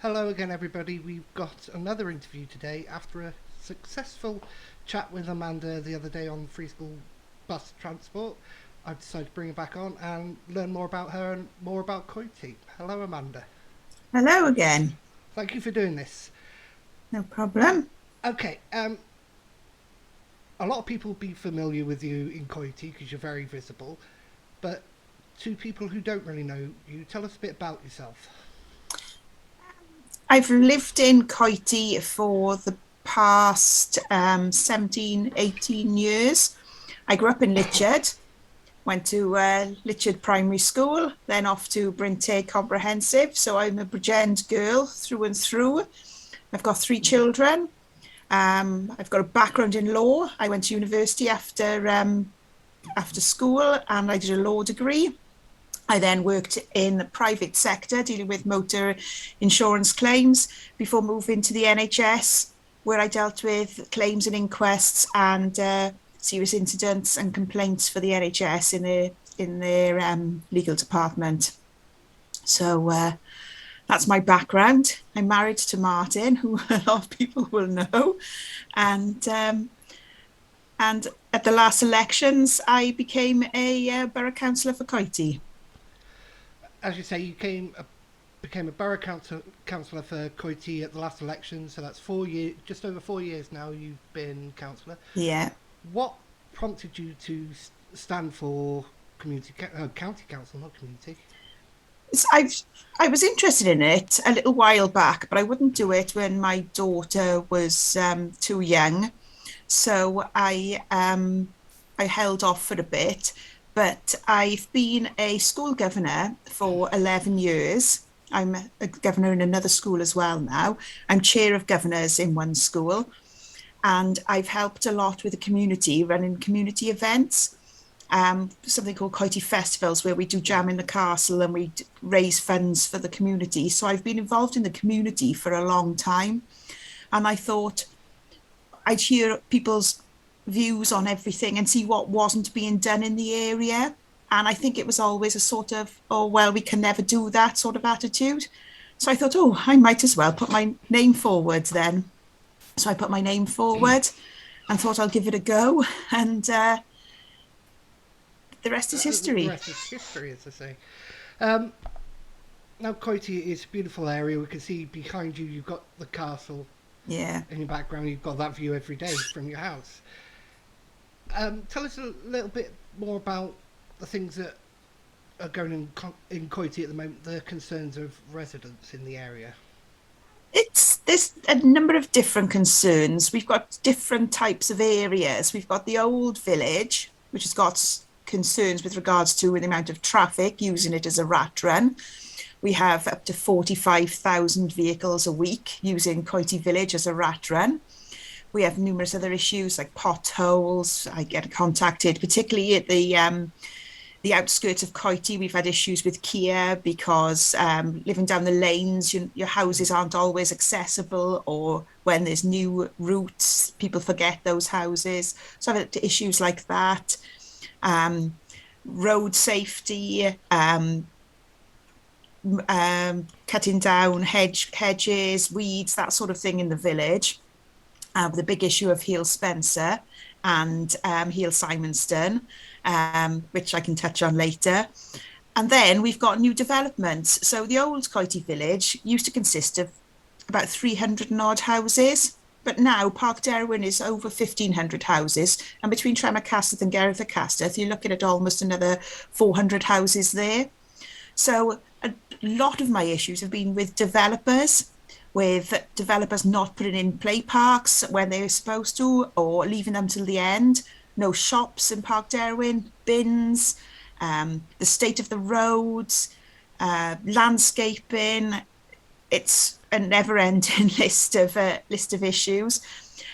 Hello again, everybody. We've got another interview today after a successful chat with Amanda the other day on free school bus transport. I've decided to bring her back on and learn more about her and more about Coity. Hello, Amanda. Hello again. Thank you for doing this. No problem. Okay, a lot of people will be familiar with you in Coity because you're very visible, but to people who don't really know you, tell us a bit about yourself. I've lived in Coity for the past 17, 18 years. I grew up in Litchard, went to Litchard Primary School, then off to Brinte Comprehensive. So I'm a Bridgend girl through and through. I've got three children. I've got a background in law. I went to university after school and I did a law degree. I then worked in the private sector dealing with motor insurance claims before moving to the NHS, where I dealt with claims and inquests and serious incidents and complaints for the NHS in their legal department. So that's my background. I'm married to Martin, who a lot of people will know, and at the last elections, I became a borough councillor for Coity. As you say, became a borough councillor for Coity at the last election, so that's 4 years, just over 4 years now. You've been councillor. Yeah, What prompted you to stand for county council, not community? I've I was interested in it a little while back, but I wouldn't do it when my daughter was too young. So I held off for a bit. But I've been a school governor for 11 years. I'm a governor in another school as well now. I'm chair of governors in one school, and I've helped a lot with the community, running community events. Something called Coity Festivals, where we do jam in the castle and we raise funds for the community. So I've been involved in the community for a long time. And I thought I'd hear people's views on everything and see what wasn't being done in the area. And I think it was always a sort of, oh, well, we can never do that sort of attitude. So I thought, oh, I might as well put my name forward then. So I put my name forward and thought I'll give it a go. And the rest is The history. rest is history, as I say. Um, Now, Coity is a beautiful area. We can see behind you, you've got the castle. Yeah. In your background, you've got that view every day from your house. Tell us a little bit more about the things that are going in Coity at the moment, the concerns of residents in the area. It's There's a number of different concerns. We've got different types of areas. We've got the old village, which has got concerns with regards to the amount of traffic using it as a rat run. We have up to 45,000 vehicles a week using Coity Village as a rat run. We have numerous other issues like potholes. I get contacted, particularly at the outskirts of Coity. We've had issues with Kia because living down the lanes, your houses aren't always accessible, or when there's new routes, people forget those houses. So I've had issues like that. Um, Road safety, cutting down hedges, weeds, that sort of thing in the village. The big issue of Heel Spencer and Heel Simonston, which I can touch on later. And then we've got new developments. So the old Coity village used to consist of about 300 and odd houses. But now Parc Derwyn is over 1,500 houses. And between Tremacastell and Gerrith y Castell, you're looking at almost another 400 houses there. So a lot of my issues have been with developers not putting in play parks when they were supposed to, or leaving them till the end. No shops in Parc Derwyn, bins, the state of the roads, landscaping. It's a never-ending list of issues.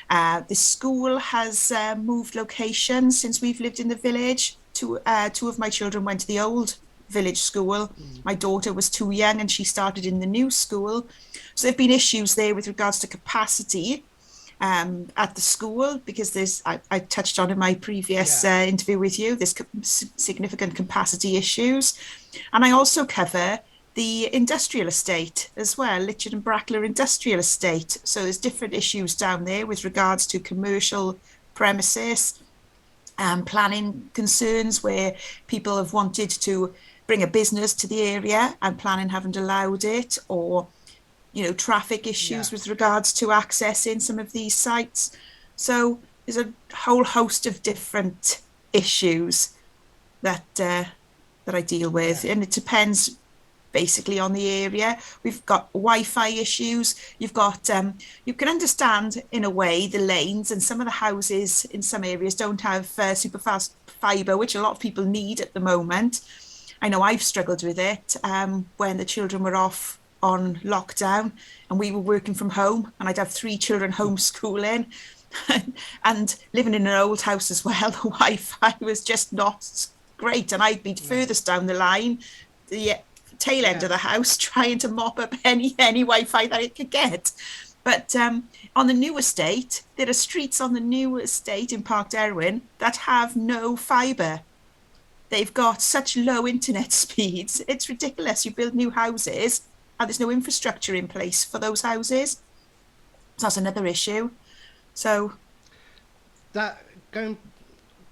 The school has moved locations since we've lived in the village. Two of my children went to the old village school. Mm. My daughter was too young and she started in the new school. So there have been issues there with regards to capacity at the school, because I touched on in my previous Yeah. interview with you, there's significant capacity issues. And I also cover the industrial estate as well, Litchard and Brackler Industrial Estate. So there's different issues down there with regards to commercial premises and planning concerns where people have wanted to bring a business to the area and planning haven't allowed it, or traffic issues Yeah. with regards to accessing some of these sites. So there's a whole host of different issues that I deal with, Yeah. and it depends basically on the area. We've got Wi-Fi issues. You've got you can understand in a way the lanes, and some of the houses in some areas don't have super fast fibre, which a lot of people need at the moment. I know I've struggled with it when the children were off on lockdown and we were working from home, and I'd have 3 children homeschooling. And living in an old house as well, the Wi-Fi was just not great, and I'd be No. furthest down the line, the tail end Yeah. of the house, trying to mop up any Wi-Fi that it could get. But on the new estate, there are streets on the new estate in Parc Derwyn that have no fibre. They've got such low internet speeds. It's ridiculous. You build new houses and there's no infrastructure in place for those houses. So that's another issue. So That going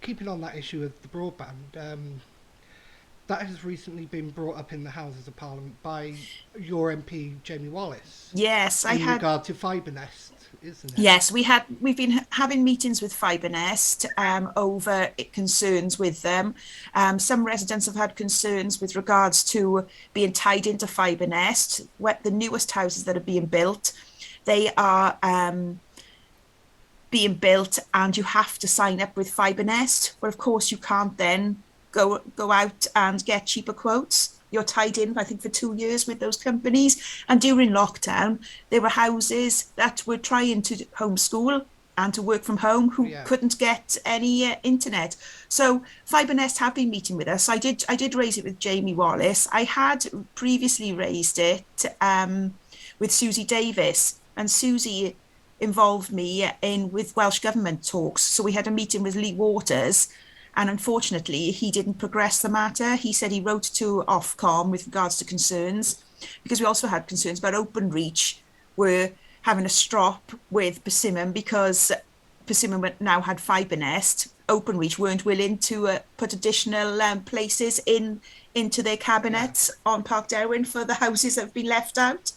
keeping on that issue of the broadband, that has recently been brought up in the Houses of Parliament by your MP Jamie Wallace yes, in regard to FibreNest, isn't it? Yes, we've been having meetings with FibreNest over concerns with them. Some residents have had concerns with regards to being tied into FibreNest. The newest houses that are being built, they are being built, and you have to sign up with FibreNest. But of course, you can't then go out and get cheaper quotes. You're tied in, I think, for 2 years with those companies. And during lockdown, there were houses that were trying to homeschool and to work from home who couldn't get any internet. So FibreNest have been meeting with us. I did raise it with Jamie Wallace. I had previously raised it with Susie Davis, and Susie involved me in with Welsh Government talks. So we had a meeting with Lee Waters, and unfortunately, he didn't progress the matter. He said he wrote to Ofcom with regards to concerns, because we also had concerns about Openreach were having a strop with Persimmon, because Persimmon now had FibreNest. Openreach weren't willing to put additional places into their cabinets on Parc Derwyn for the houses that have been left out.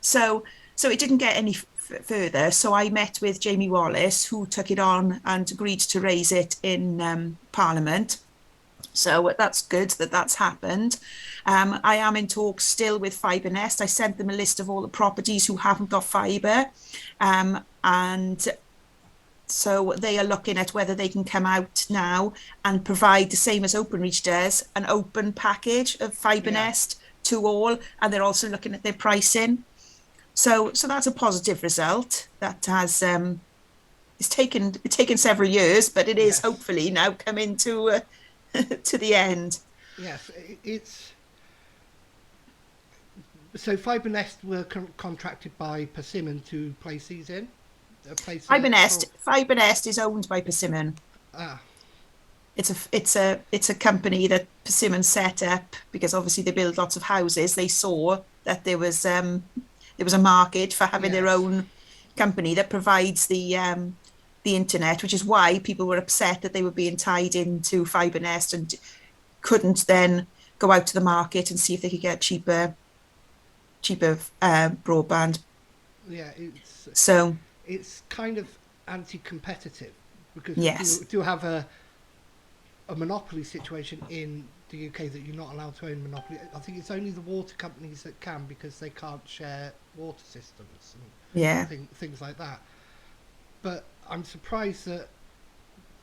So it didn't get any further. So I met with Jamie Wallace, who took it on and agreed to raise it in Parliament. So that's good that that's happened. I am in talks still with FibreNest. I sent them a list of all the properties who haven't got fibre, and so they are looking at whether they can come out now and provide the same as Openreach does, an open package of FibreNest to all, and they're also looking at their pricing. So that's a positive result. That has it's taken several years, but it is hopefully now coming to to the end. Yes, it's so FibreNest were contracted by Persimmon to place these in. FibreNest is owned by Persimmon. Ah. It's a company that Persimmon set up because obviously they build lots of houses. They saw that there was a market for having their own company that provides the internet, which is why people were upset that they were being tied into FibreNest and couldn't then go out to the market and see if they could get cheaper broadband. Yeah, it's kind of anti-competitive, because you do have a monopoly situation in the UK that you're not allowed to own monopoly. I think it's only the water companies that can, because they can't share water systems and things like that. But I'm surprised that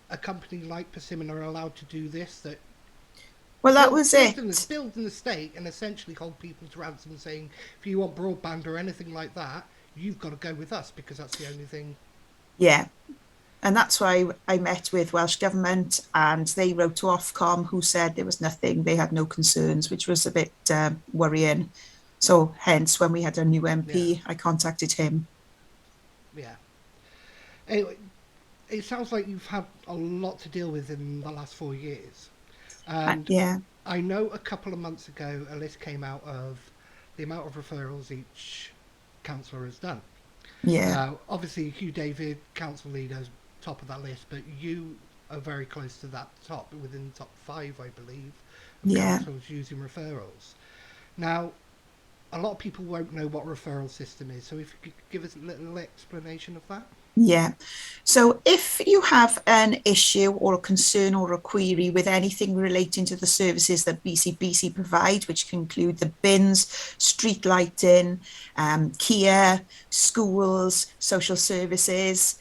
a company like Persimmon are allowed to do this. Build an estate and essentially hold people to ransom, saying if you want broadband or anything like that, you've got to go with us because that's the only thing. Yeah. And that's why I met with Welsh Government, and they wrote to Ofcom, who said there was nothing, they had no concerns, which was a bit worrying. So hence, when we had a new MP, I contacted him. Yeah. Anyway, it sounds like you've had a lot to deal with in the last 4 years. And I know a couple of months ago, a list came out of the amount of referrals each councillor has done. Yeah. Now, obviously, Hugh David, council leader, is top of that list, but you are very close to that top, within the top 5, I believe, of Yeah. councils using referrals. Now, a lot of people won't know what referral system is, so if you could give us a little explanation of that. Yeah. So if you have an issue or a concern or a query with anything relating to the services that BCBC provide, which can include the bins, street lighting, care, schools, social services,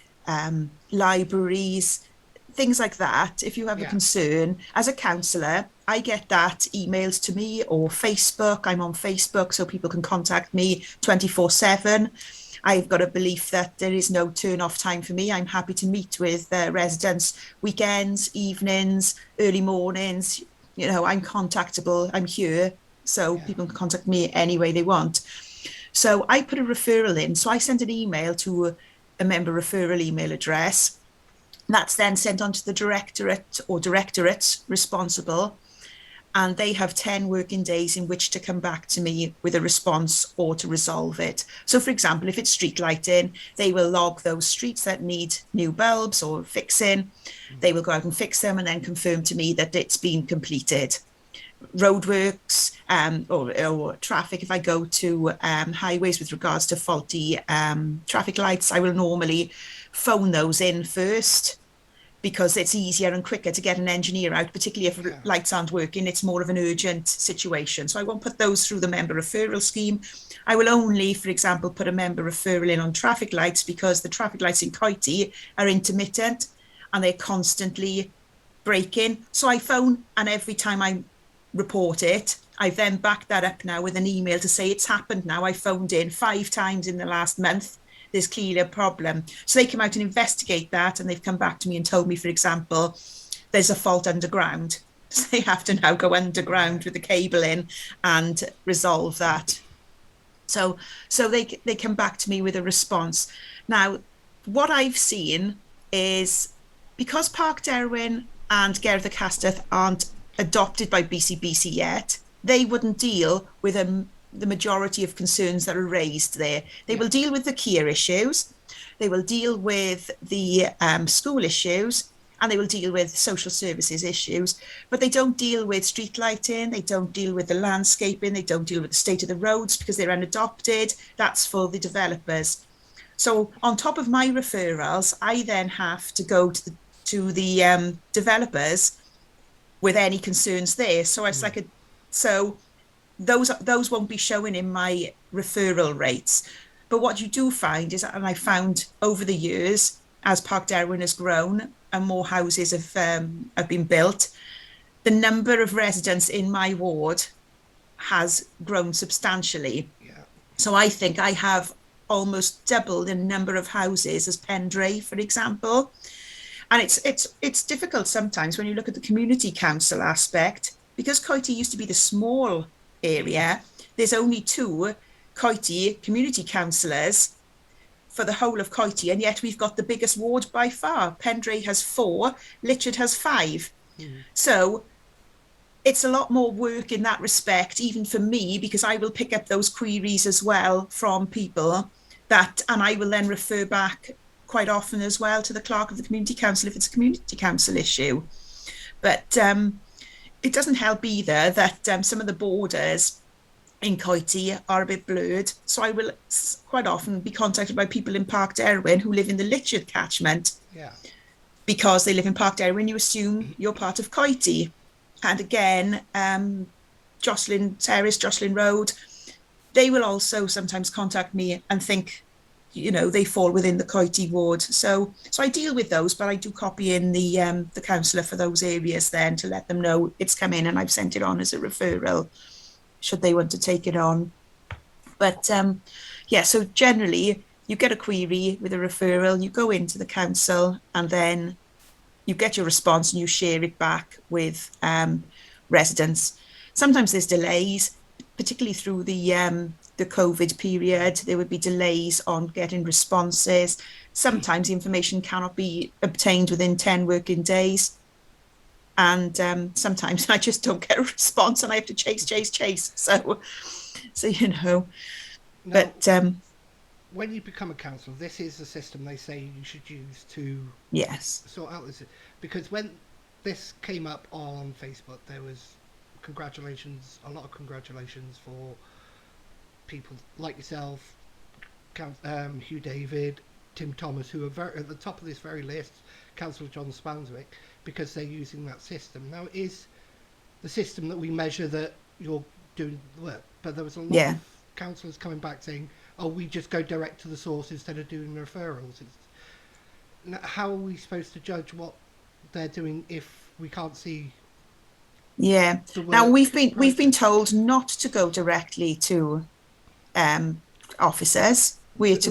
libraries, things like that, if you have a Yeah, concern, as a counsellor, I get that emails to me or Facebook. I'm on Facebook, so people can contact me 24/7. I've got a belief that there is no turn off time for me. I'm happy to meet with residents weekends, evenings, early mornings. You know, I'm contactable. I'm here. So yeah, people can contact me any way they want. So I put a referral in. So I send an email to a member referral email address. That's then sent on to the directorate or directorates responsible, and they have 10 working days in which to come back to me with a response or to resolve it. So for example, if it's street lighting, they will log those streets that need new bulbs or fixing. They will go out and fix them and then confirm to me that it's been completed. Roadworks or traffic, if I go to highways with regards to faulty traffic lights, I will normally phone those in first, because it's easier and quicker to get an engineer out, particularly if yeah, lights aren't working. It's more of an urgent situation. So I won't put those through the member referral scheme. I will only, for example, put a member referral in on traffic lights, because the traffic lights in Coity are intermittent and they're constantly breaking. So I phone, and every time I report it, I've then backed that up now with an email to say it's happened now. I phoned in 5 times in the last month. There's clearly a problem. So they come out and investigate that, and they've come back to me and told me, for example, there's a fault underground. So they have to now go underground with the cable in and resolve that. So they come back to me with a response. Now, what I've seen is, because Parc Derwyn and Gerdd y Castell aren't adopted by BCBC yet, they wouldn't deal with the majority of concerns that are raised there. They will deal with the care issues, they will deal with the school issues, and they will deal with social services issues, but they don't deal with street lighting, they don't deal with the landscaping, they don't deal with the state of the roads, because they're unadopted. That's for the developers. So on top of my referrals, I then have to go to the developers with any concerns there. So it's like those won't be showing in my referral rates. But what you do find is, and I found over the years, as Parc Derwyn has grown and more houses have been built, the number of residents in my ward has grown substantially. yeah, So I think I have almost double the number of houses as Pendray, for example. And it's difficult sometimes when you look at the community council aspect, because Coity used to be the small area. There's only 2 Coity community councillors for the whole of Coity, and yet we've got the biggest ward by far. Pendray has 4, Litchard has 5. So it's a lot more work in that respect, even for me, because I will pick up those queries as well from people that, and I will then refer back quite often as well to the clerk of the community council if it's a community council issue. But it doesn't help either that some of the borders in Coity are a bit blurred. So I will quite often be contacted by people in Parc Derwyn who live in the Litchard catchment. yeah, Because they live in Parc Derwyn, you assume you're part of Coity. And again, Jocelyn Terrace, Jocelyn Road, they will also sometimes contact me and think, you know, they fall within the Coity ward. So I deal with those, but I do copy in the councillor for those areas then to let them know it's come in and I've sent it on as a referral, should they want to take it on. But yeah, so generally you get a query with a referral, you go into the council, and then you get your response and you share it back with residents. Sometimes there's delays, particularly through the COVID period. There would be delays on getting responses. Sometimes information cannot be obtained within 10 working days. And sometimes I just don't get a response, and I have to chase. So you know, Now, but when you become a councillor, this is the system they say you should use to yes, sort out this. Because when this came up on Facebook, there was a lot of congratulations for people like yourself, Hugh David, Tim Thomas, who are at the top of this very list, Councillor John Spanswick, because they're using that system. Now, it is the system that we measure that you're doing the work, but there was a lot yeah. of councillors coming back saying, oh, we just go direct to the source instead of doing referrals. How are we supposed to judge what they're doing if we can't see Yeah. the Now work we've been process? told not to go directly to officers.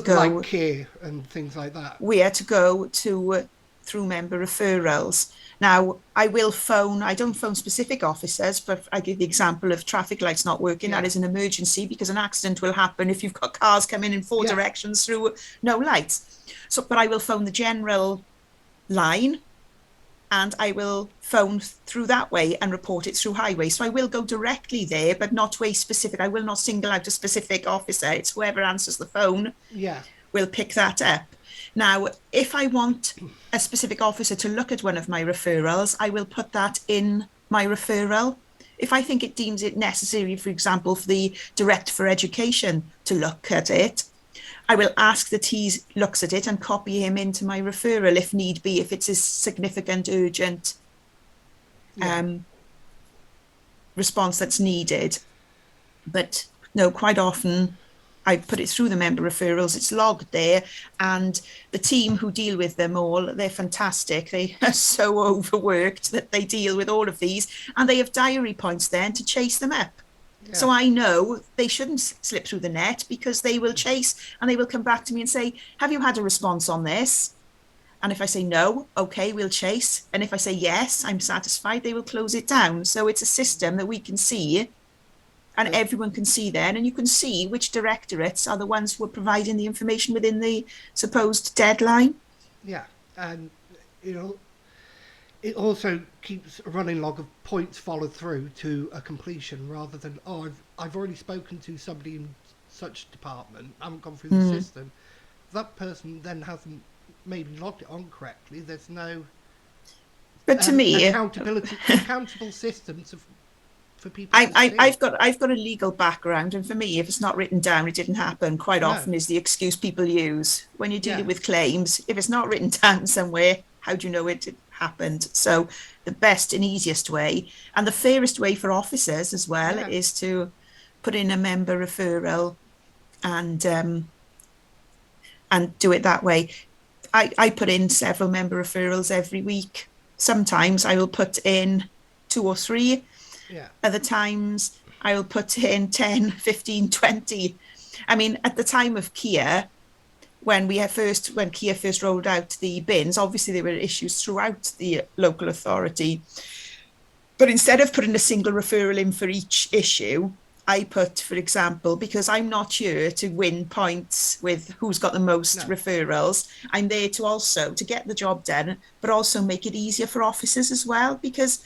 Like care and things like that. We are to go to through member referrals. Now I will phone. I don't phone specific officers, but I give the example of traffic lights not working. That Yeah. is an emergency because an accident will happen if you've got cars coming in four Yeah. directions through no lights. So, but I will phone the general line, and I will phone through that way and report it through highway. So I will go directly there, but not to a specific, I will not single out a specific officer. It's whoever answers the phone Yeah. will pick that up. Now, if I want a specific officer to look at one of my referrals, I will put that in my referral. If I think it deems it necessary, for example, for the Director for Education to look at it, I will ask that he looks at it and copy him into my referral if need be, if it's a significant, urgent Yeah. um, response that's needed. But no, quite often I put it through the member referrals, it's logged there, and the team who deal with them all, they're fantastic. They are so overworked that they deal with all of these, and they have diary points then to chase them up. Yeah. So I know they shouldn't slip through the net because they will chase and they will come back to me and say, have you had a response on this? And if I say no, okay, we'll chase. And if I say yes, I'm satisfied, they will close it down. So it's a system that we can see, and But everyone can see then, and you can see which directorates are the ones who are providing the information within the supposed deadline. yeah, and you know, it also keeps a running log of points followed through to a completion rather than, oh, I've already spoken to somebody in such department, I haven't gone through the Mm. system. That person then hasn't maybe logged it on correctly. There's no But to me, accountable systems for people to see. I've got a legal background, and for me, if it's not written down, it didn't happen. Quite No, often is the excuse people use when you're yeah, dealing with claims. If it's not written down somewhere, how do you know it happened? So the best and easiest way, and the fairest way for officers as well, yeah, is to put in a member referral and do it that way. I put in several member referrals every week. Sometimes I will put in 2 or 3. yeah, Other times I will put in 10, 15, 20. I mean, at the time of Kia, when Kia first rolled out the bins, obviously there were issues throughout the local authority. But instead of putting a single referral in for each issue, I put, for example, because I'm not here to win points with who's got the most no, referrals, I'm there to also to get the job done, but also make it easier for officers as well, because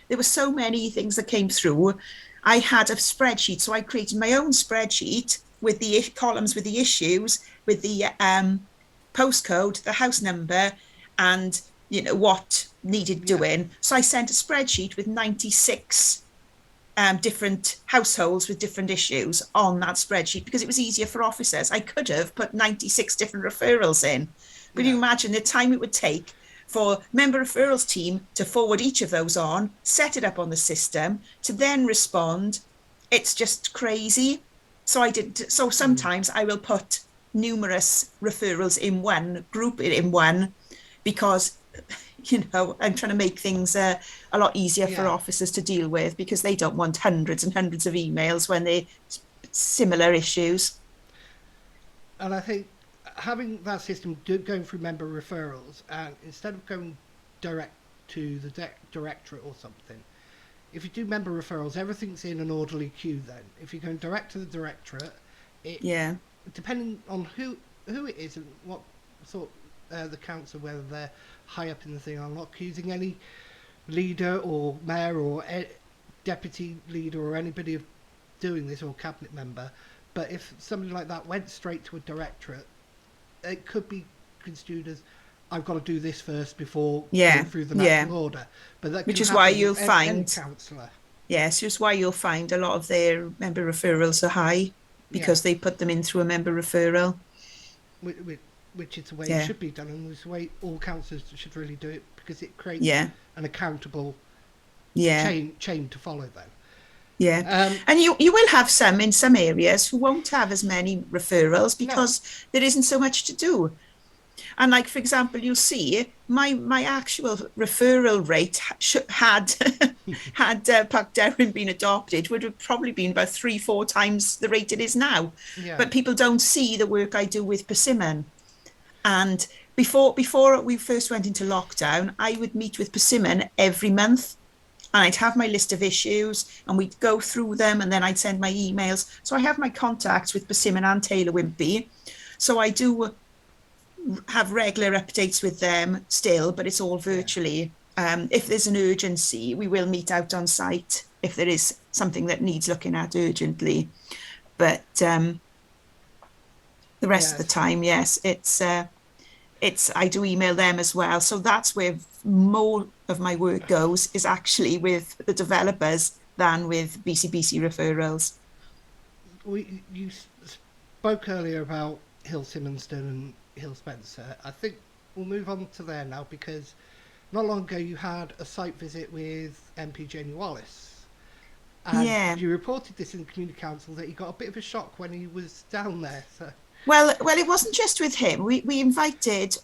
there were so many things that came through. I had a spreadsheet, so I created my own spreadsheet with the columns with the issues, with the postcode, the house number, and what needed yeah, doing. So I sent a spreadsheet with 96 different households with different issues on that spreadsheet because it was easier for officers. I could have put 96 different referrals in, but yeah, you imagine the time it would take for member referrals team to forward each of those on, set it up on the system, to then respond. It's just crazy. So sometimes I will put numerous referrals in one, group it in one, because I'm trying to make things a lot easier for yeah. officers to deal with because they don't want hundreds and hundreds of emails when they similar issues. And I think having that system going through member referrals, and instead of going direct to the directorate or something, if you do member referrals, everything's in an orderly queue. Then, if you're going direct to the directorate, it Yeah. depending on who it is and what sort the council, whether they're high up in the thing. I'm not accusing any leader or mayor or deputy leader or anybody doing this, or cabinet member. But if somebody like that went straight to a directorate, it could be construed as, I've got to do this first before going Yeah, through the yeah. natural order. But that Which can is why happen you'll with any find, councillor. yes, just why you'll find a lot of their member referrals are high Yeah, because they put them in through a member referral. which is the way it Yeah, should be done, and it's the way all councillors should really do it, because it creates yeah, an accountable yeah, chain to follow. Then, yeah. And you will have some in some areas who won't have as many referrals no, because there isn't so much to do. And like, for example, you'll see my actual referral rate had had Parc Derwyn been adopted would have probably been about 3-4 times the rate it is now. yeah, But people don't see the work I do with Persimmon. And before we first went into lockdown, I would meet with Persimmon every month. And I'd have my list of issues and we'd go through them and then I'd send my emails. So I have my contacts with Persimmon and Taylor Wimpey. So I do have regular updates with them still, but it's all yeah, virtually. If there's an urgency, we will meet out on site if there is something that needs looking at urgently. But the rest of the yes, time, yes, it's I do email them as well. So that's where more of my work goes, is actually with the developers than with BCBC referrals. you spoke earlier about Hill Simmonston and Hill Spencer. I think we'll move on to there now, because not long ago you had a site visit with MP Jamie Wallace, and Yeah. you reported this in the community council that he got a bit of a shock when he was down there. So Well, it wasn't just with him. We invited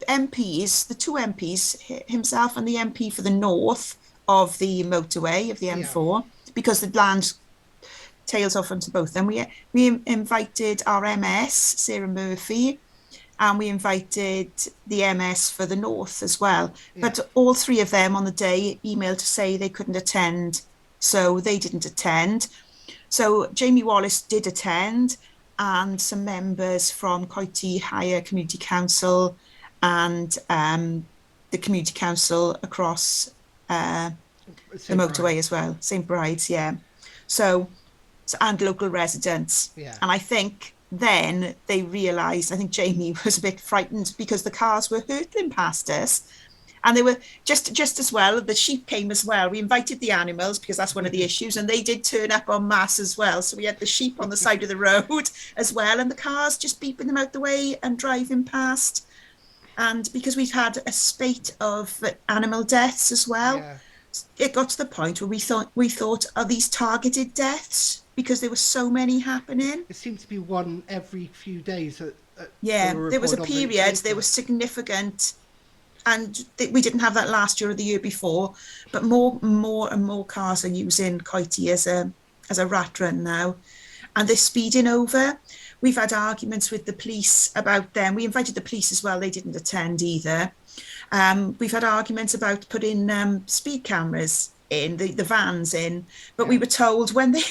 MPs, the two MPs, himself and the MP for the north of the motorway of the yeah, M4, because the land tails off onto both. And we invited our MS, Sarah Murphy, and we invited the MS for the north as well. yeah, But all three of them on the day emailed to say they couldn't attend, so they didn't attend. So Jamie Wallace did attend, and some members from Coity Cllr Community Council and the community council across the St motorway as Bride's. well, St Bride's, yeah. So, and local residents. Yeah, And I think then they realised, I think Jamie was a bit frightened because the cars were hurtling past us. And they were just as well. The sheep came as well. We invited the animals because that's one of the issues, and they did turn up en masse as well. So we had the sheep on the side of the road as well, and the cars just beeping them out the way and driving past. And because we've had a spate of animal deaths as well, yeah. it got to the point where we thought, are these targeted deaths because there were so many happening? It seemed to be one every few days that they Yeah, were there was a reported on the period. There paper. was significant, and we didn't have that last year or the year before, but more and more cars are using Coity as a rat run now, and they're speeding over. We've had arguments with the police about them. We invited the police as well. They didn't attend either. We've had arguments about putting speed cameras in the vans in, but Yeah, we were told when they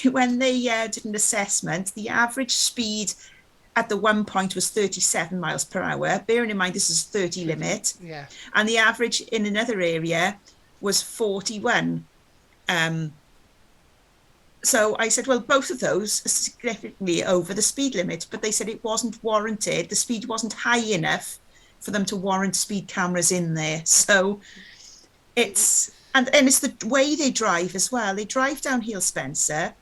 did an assessment, the average speed at the one point was 37 miles per hour. Bearing in mind this is 30 50, limit, yeah, and the average in another area was 41. So I said, well, both of those are significantly over the speed limit, but they said it wasn't warranted. The speed wasn't high enough for them to warrant speed cameras in there. So it's and it's the way they drive as well. They drive down Hill Spencer,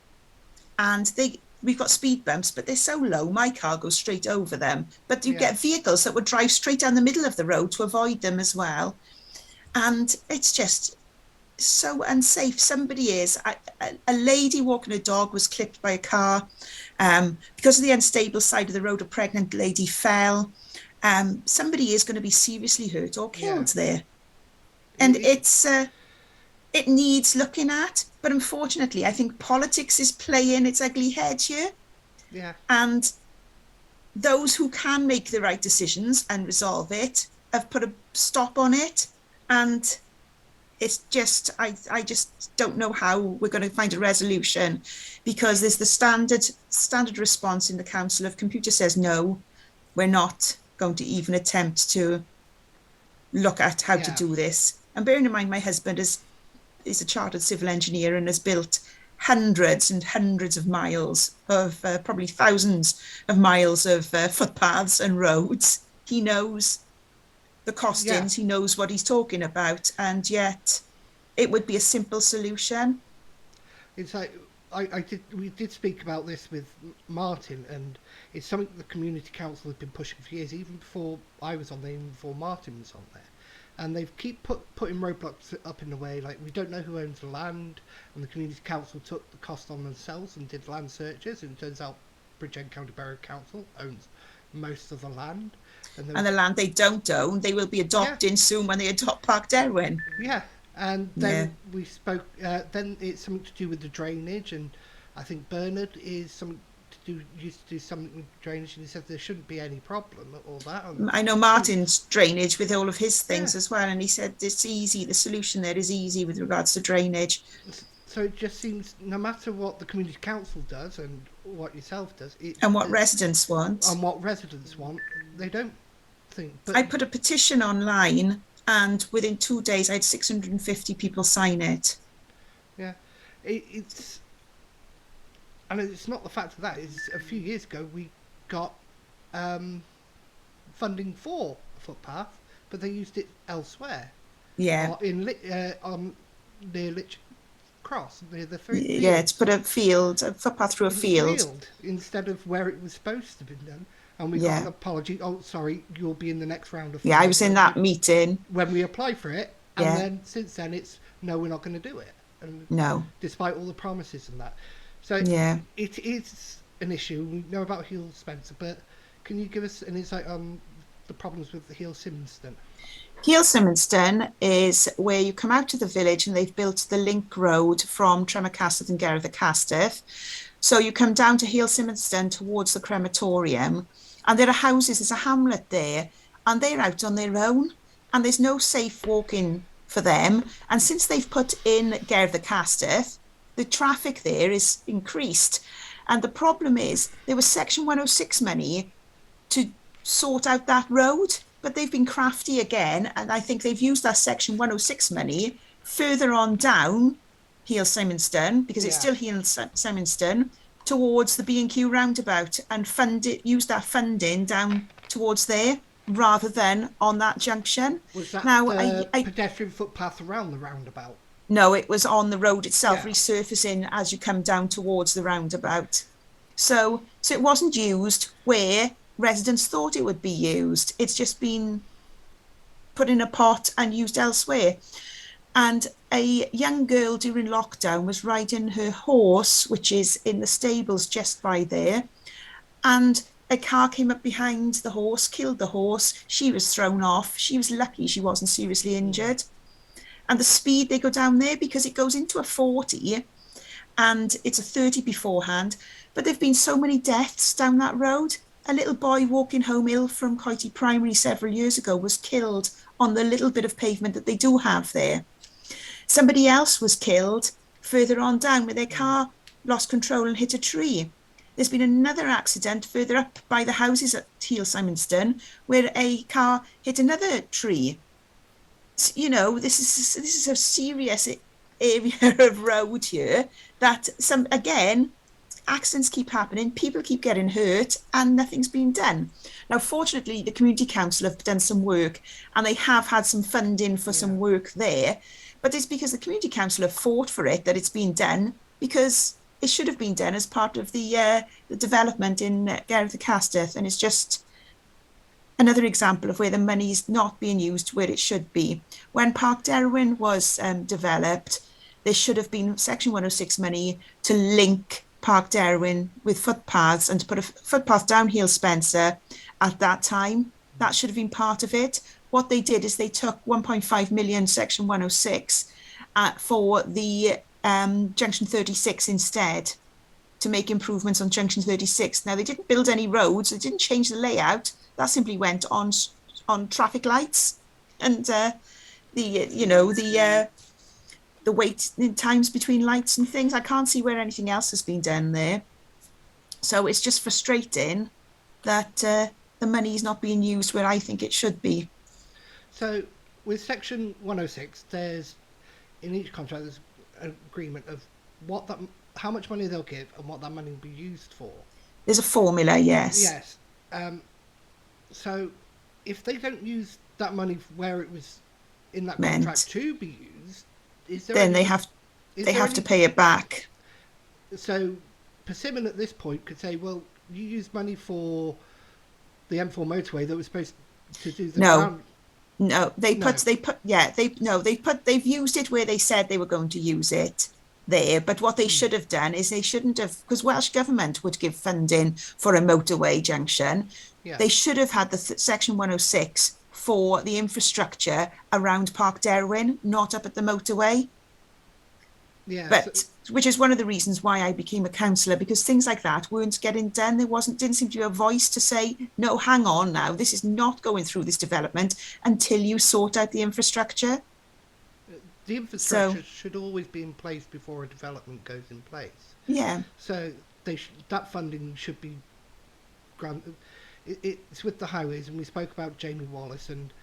and we've got speed bumps, but they're so low, my car goes straight over them. But you yeah, get vehicles that would drive straight down the middle of the road to avoid them as well. And it's just so unsafe. A lady walking a dog was clipped by a car. Because of the unstable side of the road, a pregnant lady fell. Somebody is going to be seriously hurt or yeah. killed there. And It, it needs looking at. But unfortunately, I think politics is playing its ugly head here. yeah. And those who can make the right decisions and resolve it have put a stop on it. And it's just, I just don't know how we're going to find a resolution, because there's the standard response in the council of computer says no, we're not going to even attempt to look at how to Yeah, do this. And bearing in mind, my husband has is a chartered civil engineer and has built hundreds and hundreds of miles of probably thousands of miles of footpaths and roads. He knows the Yeah, costings, he knows what he's talking about, and yet it would be a simple solution. it's like we did speak about this with Martin, and it's something the community council have been pushing for years, even before I was on there, even before Martin was on there. And they've keep putting roadblocks up in the way. Like, we don't know who owns the land, and the community council took the cost on themselves and did land searches. And it turns out Bridgend County Borough Council owns most of the land, and there And was, the land they don't own, they will be yeah, adopting soon when they adopt Parc Derwyn. yeah. And Yeah. then we spoke. Then it's something to do with the drainage, and I think Bernard is something to do used to do something with drainage, and he said there shouldn't be any problem at all that. And I know so Martin's drainage with all of his yeah, things as well, and he said it's easy. The solution there is easy with regards to drainage. so it just seems no matter what the community council does and what yourself does, And what residents want. and what residents want, they don't think. But I put a petition online, and within 2 days, I had 650 people sign it. yeah, it's and it's not the fact of that. It's a few years ago we got um, funding for a footpath, but they used it elsewhere, Yeah. or on near Litch Cross, near the Yeah, to fields. put a footpath through a Put a field. field instead of where it was supposed to be done. And we got an Yeah. apology. Oh, sorry, you'll be in the next round of Yeah, I funding was in that meeting. when we apply for it. And Yeah. then since then, it's no, we're not going to do it. And No. despite all the promises and that, so Yeah. it is an issue. We know about Heel Spencer, but can you give us an insight on the problems with the Heel Simonston? Heel Symonston is where you come out of the village and they've built the link road from Tremacastell and Gerrard the Castell. So you come down to Heel Symonston towards the crematorium, and there are houses, there's a hamlet there, and they're out on their own, and there's no safe walking for them. And since they've put in Gerrard the Castell, the traffic there is increased. And the problem is there was Section 106 money to sort out that road, but they've been crafty again, and I think they've used that Section 106 money further on down Heel Symonston, because it's Yeah. still Heel Symonston, towards the B&Q roundabout, and use that funding down towards there rather than on that junction. Was that Now, the pedestrian footpath around the roundabout? no, it was on the road itself, Yeah. resurfacing as you come down towards the roundabout. So it wasn't used where residents thought it would be used. It's just been put in a pot and used elsewhere. And a young girl during lockdown was riding her horse, which is in the stables just by there, and a car came up behind the horse, killed the horse. She was thrown off. She was lucky she wasn't seriously injured. And the speed they go down there, because it goes into a 40 and it's a 30 beforehand, but there've been so many deaths down that road. A little boy walking home ill from Coity Primary several years ago was killed on the little bit of pavement that they do have there. Somebody else was killed further on down where their car lost control and hit a tree. There's been another accident further up by the houses at Heel Symonston where a car hit another tree. You know, this is a serious area of road here that accidents keep happening, people keep getting hurt, and nothing's been done. Now, fortunately, the community council have done some work, and they have had some funding for some work there. But it's because the community council have fought for it that it's been done, because it should have been done as part of the development in Gerrard the Castell, and it's just another example of where the money's not being used where it should be. When Parc Derwyn was developed, there should have been Section 106 money to link Parc Derwyn with footpaths and to put a footpath down Heel Spencer at that time. That should have been part of it. What they did is they took 1.5 million Section 106 for the Junction 36 instead, to make improvements on Junction 36. Now, they didn't build any roads, they didn't change the layout. That simply went on traffic lights and the wait times between lights and things. I can't see where anything else has been done there. So it's just frustrating that the money is not being used where I think it should be. So with Section 106, there's in each contract there's an agreement of what that, how much money they'll give and what that money will be used for. There's a formula, yes. Yes. So if they don't use that money where it was in that contract Meant. to be used, is there Then any? Is they there have to any? pay it back. So Persimmon at this point could say, well, you used money for the M4 motorway that was supposed to do the No, ground. no, No. they've used it where they said they were going to use it there. But what they should have done is they shouldn't have, because Welsh Government would give funding for a motorway junction. Yeah. They should have had the Section 106 for the infrastructure around Parc Derwyn, not up at the motorway. Yeah. So, But which is one of the reasons why I became a councillor, because things like that weren't getting done. There didn't seem to be a voice to say, no, hang on now, this is not going through this development until you sort out the infrastructure. the infrastructure So should always be in place before a development goes in place. yeah, So that funding should be granted. It's with the highways, and we spoke about Jamie Wallace, and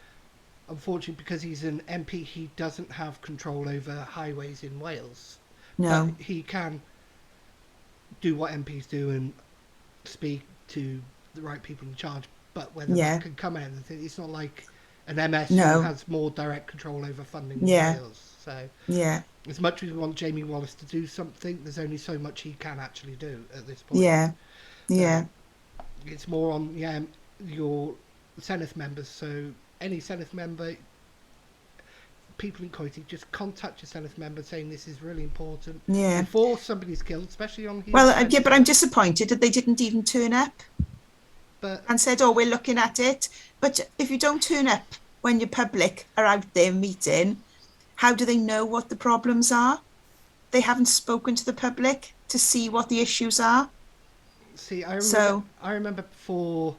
unfortunately, because he's an MP, he doesn't have control over highways in Wales. But no, he can do what MPs do and speak to the right people in charge. But whether that yeah, can come out, it's not like an MS who no, has more direct control over funding in yeah, Wales. So yeah, as much as we want Jamie Wallace to do something, there's only so much he can actually do at this point. yeah, So yeah, it's more on your Senedd members. So any Senedd member, people in Coity, just contact your Senedd member saying this is really important yeah. before somebody's killed, especially on here. Well, yeah, but I'm disappointed that they didn't even turn up But and said, oh, we're looking at it. But if you don't turn up when your public are out there meeting, how do they know what the problems are? They haven't spoken to the public to see what the issues are. see, So, I remember before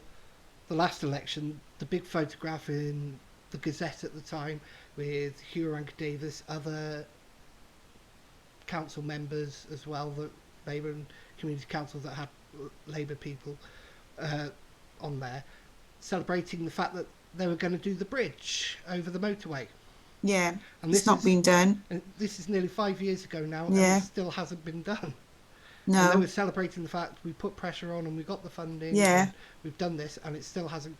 the last election, the big photograph in the Gazette at the time with Hugh Rankin Davis, other council members as well, that Labour and Community Council that had Labour people on there, celebrating the fact that they were going to do the bridge over the motorway. yeah, And it's not been done. this is nearly 5 years ago now, and it Yeah, still hasn't been done. And they no, were celebrating the fact we put pressure on and we got the funding yeah, and we've done this, and it still hasn't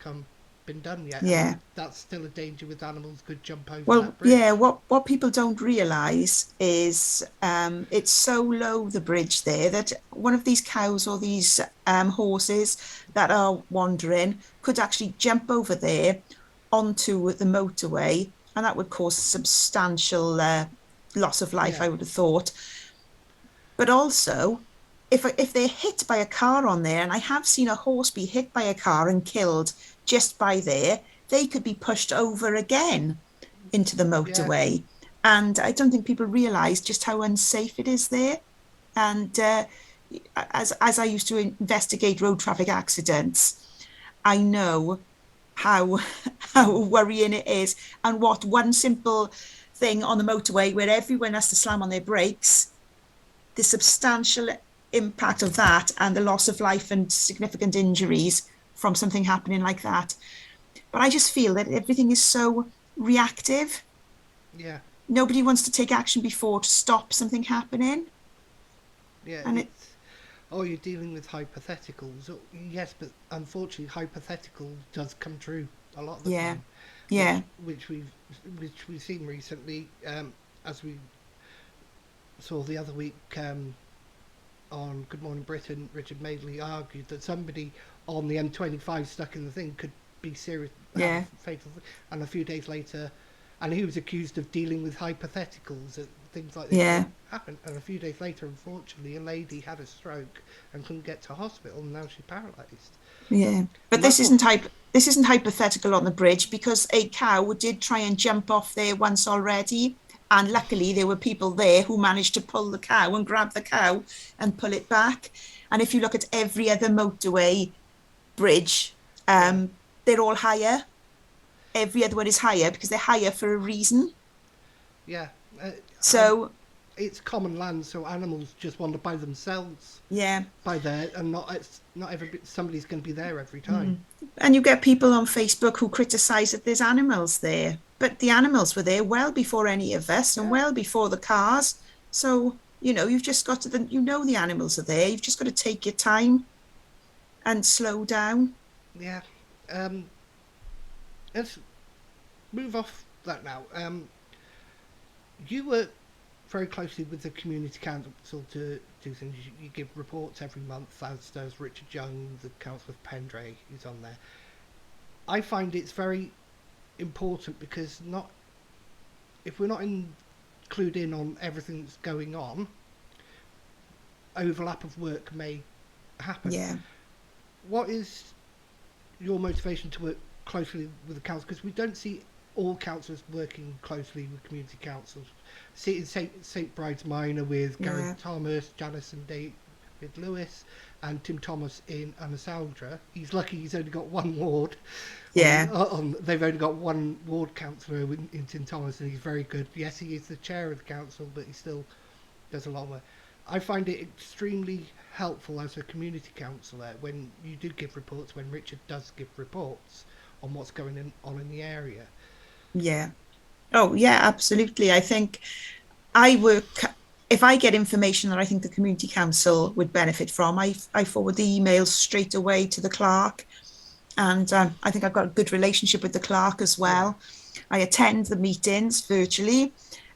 been done yet. yeah. And that's still a danger with animals could jump over Well, that yeah, bridge. what people don't realise is it's so low, the bridge there, that one of these cows or these horses that are wandering could actually jump over there onto the motorway, and that would cause substantial loss of life, Yeah, I would have thought. But also, if they're hit by a car on there, and I have seen a horse be hit by a car and killed just by there, they could be pushed over again into the yeah, motorway. And I don't think people realise just how unsafe it is there. And as I used to investigate road traffic accidents, I know how how worrying it is, and what one simple thing on the motorway where everyone has to slam on their brakes, the substantial impact of that and the loss of life and significant injuries from something happening like that. But I just feel that everything is so reactive. yeah, Nobody wants to take action before to stop something happening. yeah. And it, It's you're dealing with hypotheticals. Yes, but unfortunately, hypothetical does come true a lot of the yeah, time, yeah, which we've seen recently, as we saw the other week on Good Morning Britain. Richard Madeley argued that somebody on the M25 stuck in the thing could be serious, have yeah, a fatal, and a few days later, and he was accused of dealing with hypotheticals, that things like this yeah, could happen. And a few days later, unfortunately, a lady had a stroke and couldn't get to hospital, and now she's paralysed. yeah. But And that's what, this isn't hypothetical on the bridge, because a cow did try and jump off there once already. And luckily, there were people there who managed to pull the cow and grab the cow and pull it back. And if you look at every other motorway bridge, yeah, they're all higher. Every other one is higher because they're higher for a reason. yeah. And So, it's common land, so animals just wander by themselves yeah. by there, and not every somebody's going to be there every Mm. time. And you get people on Facebook who criticise that there's animals there. but the animals were there well before any of us and Yeah, well before the cars. So, you've just got to, the animals are there. You've just got to take your time and slow down. yeah. Um, let's move off that now. You work very closely with the community council to do things. You give reports every month, as does Richard Young, the council of Pendray, who's on there. I find it's very important because not if we're not clued in on everything that's going on, overlap of work may happen. Yeah. What is your motivation to work closely with the council? Because we don't see all councillors working closely with community councils. See it in St Bride's Minor with Gareth Thomas, Janice and David Lewis, and Tim Thomas in Anasaldra. He's lucky he's only got one ward. Yeah. They've only got one ward councillor in Tim Thomas, and he's very good. Yes, he is the chair of the council, but he still does a lot of work. I find it extremely helpful as a community councillor when you do give reports, when Richard does give reports on what's going on in the area. Yeah. Oh, yeah, absolutely. I think I work, if I get information that I think the community council would benefit from, I forward the emails straight away to the clerk. And I think I've got a good relationship with the clerk as well. Yeah. I attend the meetings virtually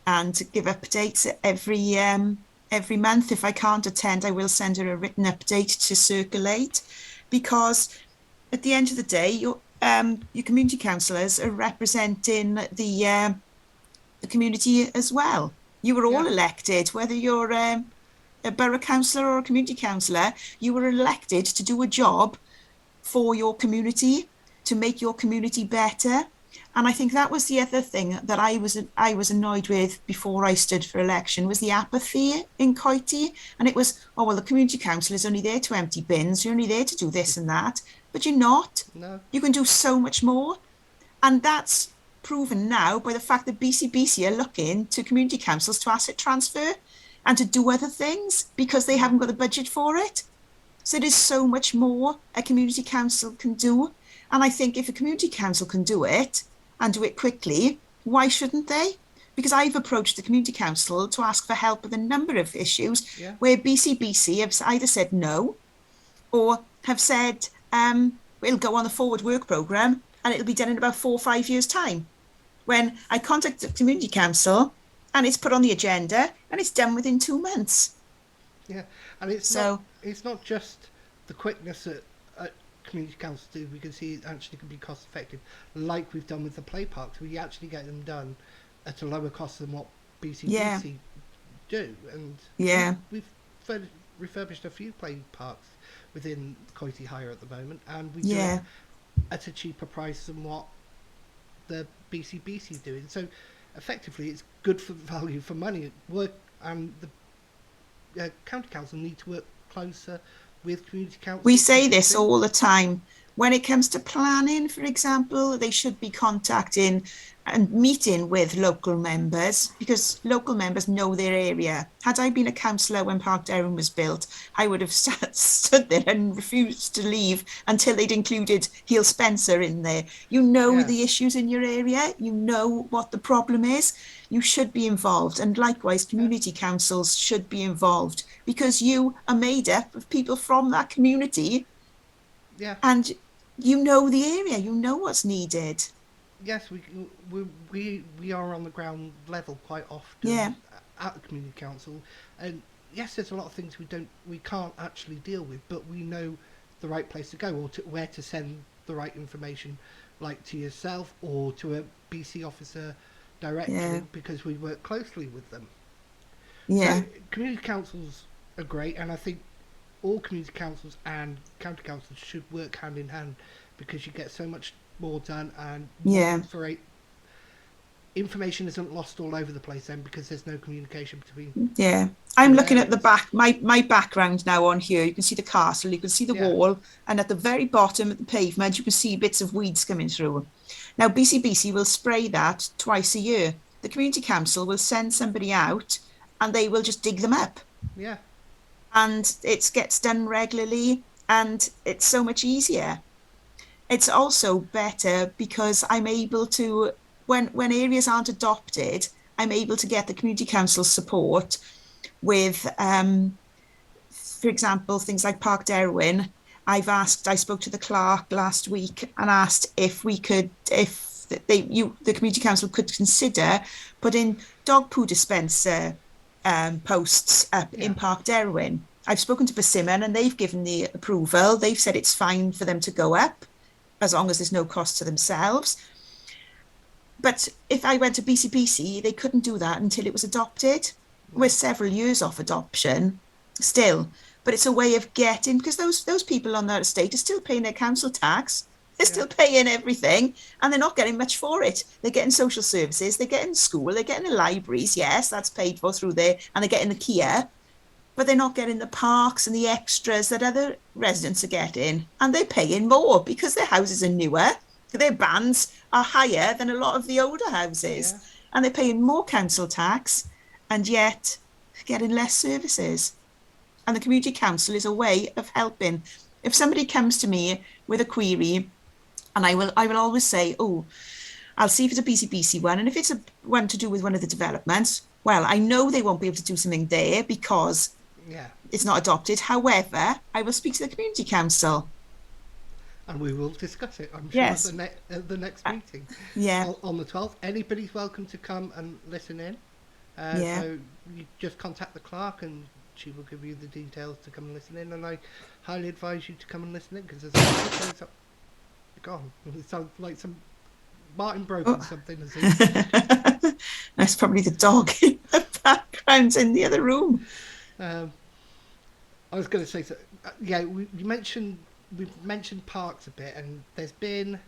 and give updates every month. If I can't attend, I will send her a written update to circulate, because at the end of the day, your community councillors are representing the community as well. You were all elected, whether you're a borough councillor or a community councillor, you were elected to do a job for your community, to make your community better. And I think that was the other thing that I was annoyed with before I stood for election, was the apathy in Coity. And it was, oh, well, the community council is only there to empty bins. You're only there to do this and that. But you're not. No. You can do so much more. And that's proven now by the fact that BCBC are looking to community councils to asset transfer and to do other things because they haven't got the budget for it. So there's so much more a community council can do. And I think if a community council can do it and do it quickly, why shouldn't they? Because I've approached the community council to ask for help with a number of issues where BCBC have either said no or have said, it'll go on the forward work programme and it'll be done in about 4 or 5 years' time. When I contact the community council and it's put on the agenda and it's done within 2 months. Yeah, and it's not just the quickness that community councils do. We can see it actually can be cost effective, like we've done with the play parks. We actually get them done at a lower cost than what BCBC do. And we've refurbished a few play parks within Coity Cllr at the moment, and we do it at a cheaper price than what the BCBC is doing. So effectively, it's good for value for money. And the county council need to work closer with community councils. We say this all the time. When it comes to planning, for example, they should be contacting and meeting with local members, because local members know their area. Had I been a councillor when Parc Derwyn was built, I would have stood there and refused to leave until they'd included Heel Spencer in there. You know the issues in your area. You know what the problem is. You should be involved. And likewise, community councils should be involved, because you are made up of people from that community. Yeah. And you know the area. You know what's needed. Yes, we are on the ground level quite often at the community council, and yes, there's a lot of things we can't actually deal with, but we know the right place to go, or where to send the right information, like to yourself or to a BC officer directly, because we work closely with them. Yeah. So community councils are great, and I think all community councils and county councils should work hand in hand, because you get so much more done, and information isn't lost all over the place then, because there's no communication between. Yeah, I'm looking at the back, my background now on here. You can see the castle, you can see the wall, and at the very bottom of the pavement you can see bits of weeds coming through. Now BCBC will spray that twice a year. The community council will send somebody out and they will just dig them up. Yeah. And it gets done regularly, and it's so much easier. It's also better because I'm able to when areas aren't adopted, I'm able to get the community council support with, for example, things like Parc Derwyn. I spoke to the clerk last week and asked if the community council could consider putting dog poo dispenser posts up in Parc Derwyn. I've spoken to Persimmon and they've given the approval. They've said it's fine for them to go up as long as there's no cost to themselves. But if I went to BCBC, they couldn't do that until it was adopted. We're several years off adoption still, but it's a way of getting, because those people on that estate are still paying their council tax. They're still paying everything and they're not getting much for it. They're getting social services, they're getting school, they're getting the libraries. Yes, that's paid for through there, and they're getting the Kia, but they're not getting the parks and the extras that other residents are getting. And they're paying more because their houses are newer. Their bands are higher than a lot of the older houses, and they're paying more council tax and yet getting less services. And the community council is a way of helping. If somebody comes to me with a query, and I will always say, oh, I'll see if it's a BCBC one. And if it's a one to do with one of the developments, well, I know they won't be able to do something there because it's not adopted. However, I will speak to the community council. And we will discuss it, I'm sure, at the next meeting. On the 12th. Anybody's welcome to come and listen in. So you just contact the clerk and she will give you the details to come and listen in. And I highly advise you to come and listen in because there's a gone. It sounds like Martin broken something. That's probably the dog in the background in the other room. I was going to say, we've mentioned parks a bit, and there's been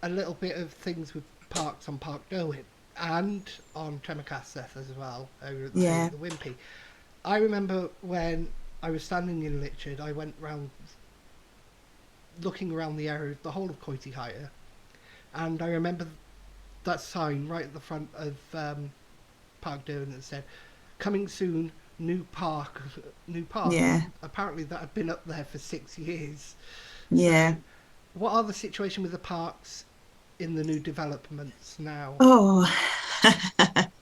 a little bit of things with parks on Parc Derwyn and on Tremacasteth as well, over at the Wimpy. I remember when I was standing in Litchard, I went round looking around the area, the whole of Coity Cllr, and I remember that sign right at the front of Parc Derwyn that said, "Coming soon, new park." Yeah. Apparently that had been up there for 6 years. Yeah. So what are the situation with the parks in the new developments now? Oh,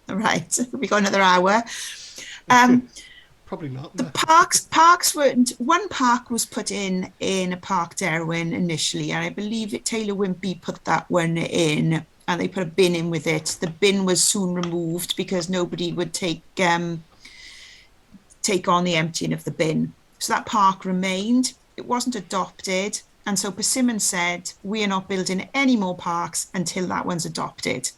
right. We got another hour. Probably not. The parks weren't. One park was put in a Parc Derwyn initially, and I believe that Taylor Wimpy put that one in, and they put a bin in with it. The bin was soon removed because nobody would take on the emptying of the bin. So that park remained. It wasn't adopted, and so Persimmon said, we are not building any more parks until that one's adopted.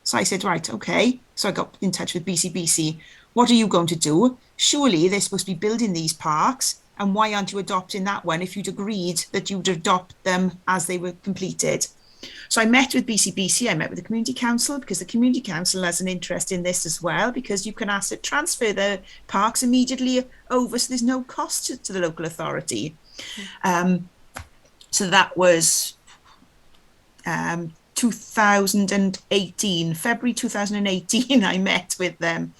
So I said, right, okay. So I got in touch with BCBC. What are you going to do? Surely they're supposed to be building these parks, and why aren't you adopting that one if you'd agreed that you'd adopt them as they were completed? So I met with BCBC, I met with the Community Council, because the Community Council has an interest in this as well, because you can asset transfer the parks immediately over, so there's no cost to the local authority. So that was 2018, February 2018, I met with them.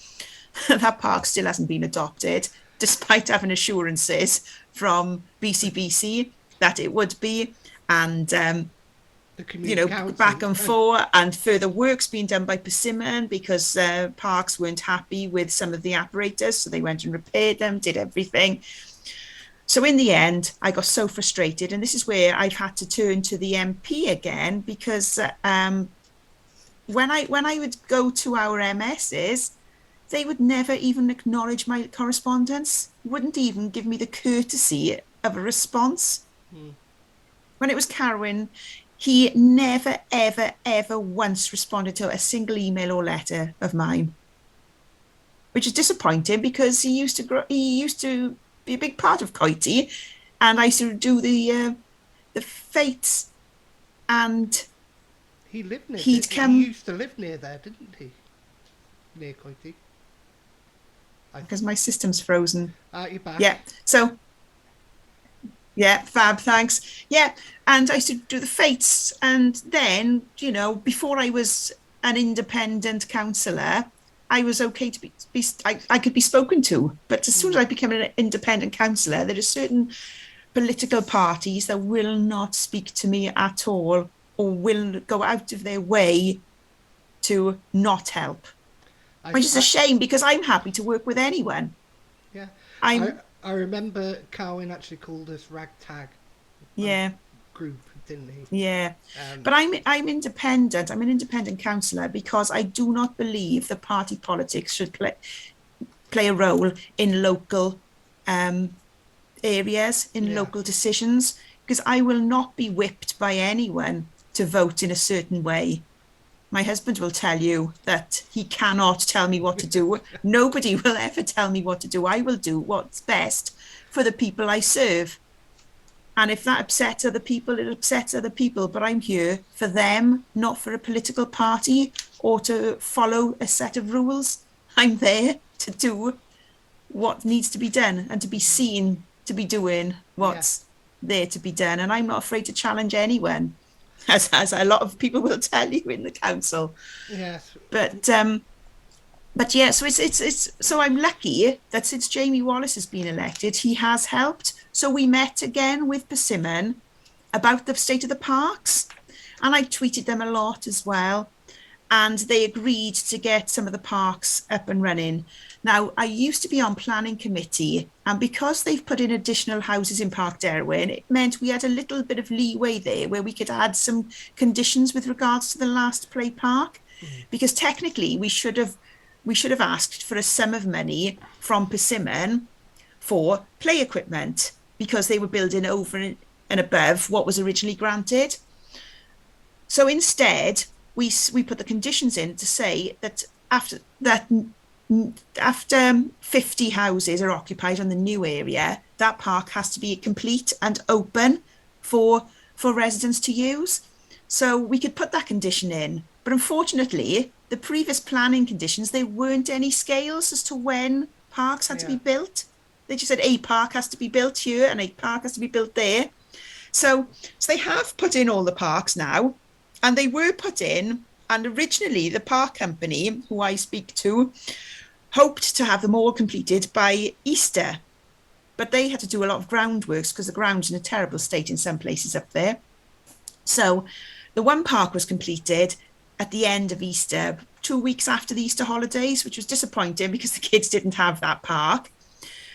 That park still hasn't been adopted, despite having assurances from BCBC that it would be, and back and forth, and further works being done by Persimmon because parks weren't happy with some of the apparatus, so they went and repaired them, did everything. So in the end, I got so frustrated, and this is where I've had to turn to the MP again, because when I would go to our MSs, they would never even acknowledge my correspondence, wouldn't even give me the courtesy of a response. When it was Carwyn, he never, ever, ever once responded to a single email or letter of mine, which is disappointing because he used to be a big part of Coity, and I used to do the fetes, and he lived near. He used to live near there, didn't he? Near Coity. Because my system's frozen. You're back. Yeah. So. Yeah, fab, thanks. Yeah, and I used to do the fetes, and then, before I was an independent councillor, I was okay to I could be spoken to. But as soon as I became an independent councillor, there are certain political parties that will not speak to me at all, or will go out of their way to not help, I, which is a I shame because I'm happy to work with anyone. yeah, I I'm, I remember Carwin actually called us ragtag yeah, group, didn't he? yeah. Um, But I'm independent. I'm an independent councillor because I do not believe that party politics should play a role in local um, areas, in yeah, local decisions, because I will not be whipped by anyone to vote in a certain way. My husband will tell you that he cannot tell me what to do. Nobody will ever tell me what to do. I will do what's best for the people I serve. And if that upsets other people, it upsets other people. But I'm here for them, not for a political party or to follow a set of rules. I'm there to do what needs to be done and to be seen to be doing yeah, what's there to be done. And I'm not afraid to challenge anyone, as a lot of people will tell you in the council. yes, But yeah, so it's so I'm lucky that since Jamie Wallace has been elected, he has helped. So we met again with Persimmon about the state of the parks, and I tweeted them a lot as well. And they agreed to get some of the parks up and running. Now, I used to be on planning committee, and because they've put in additional houses in Parc Derwyn, it meant we had a little bit of leeway there where we could add some conditions with regards to the last play park, because technically we should have asked for a sum of money from Persimmon for play equipment because they were building over and above what was originally granted. So instead, we put the conditions in to say that after 50 houses are occupied on the new area, that park has to be complete and open for residents to use. So we could put that condition in, but unfortunately, the previous planning conditions, there weren't any scales as to when parks had to be yeah, built. They just said a park has to be built here and a park has to be built there. So they have put in all the parks now, and they were put in. And originally, the park company, who I speak to, hoped to have them all completed by Easter, but they had to do a lot of groundworks because the ground's in a terrible state in some places up there. So the one park was completed at the end of Easter, 2 weeks after the Easter holidays, which was disappointing because the kids didn't have that park.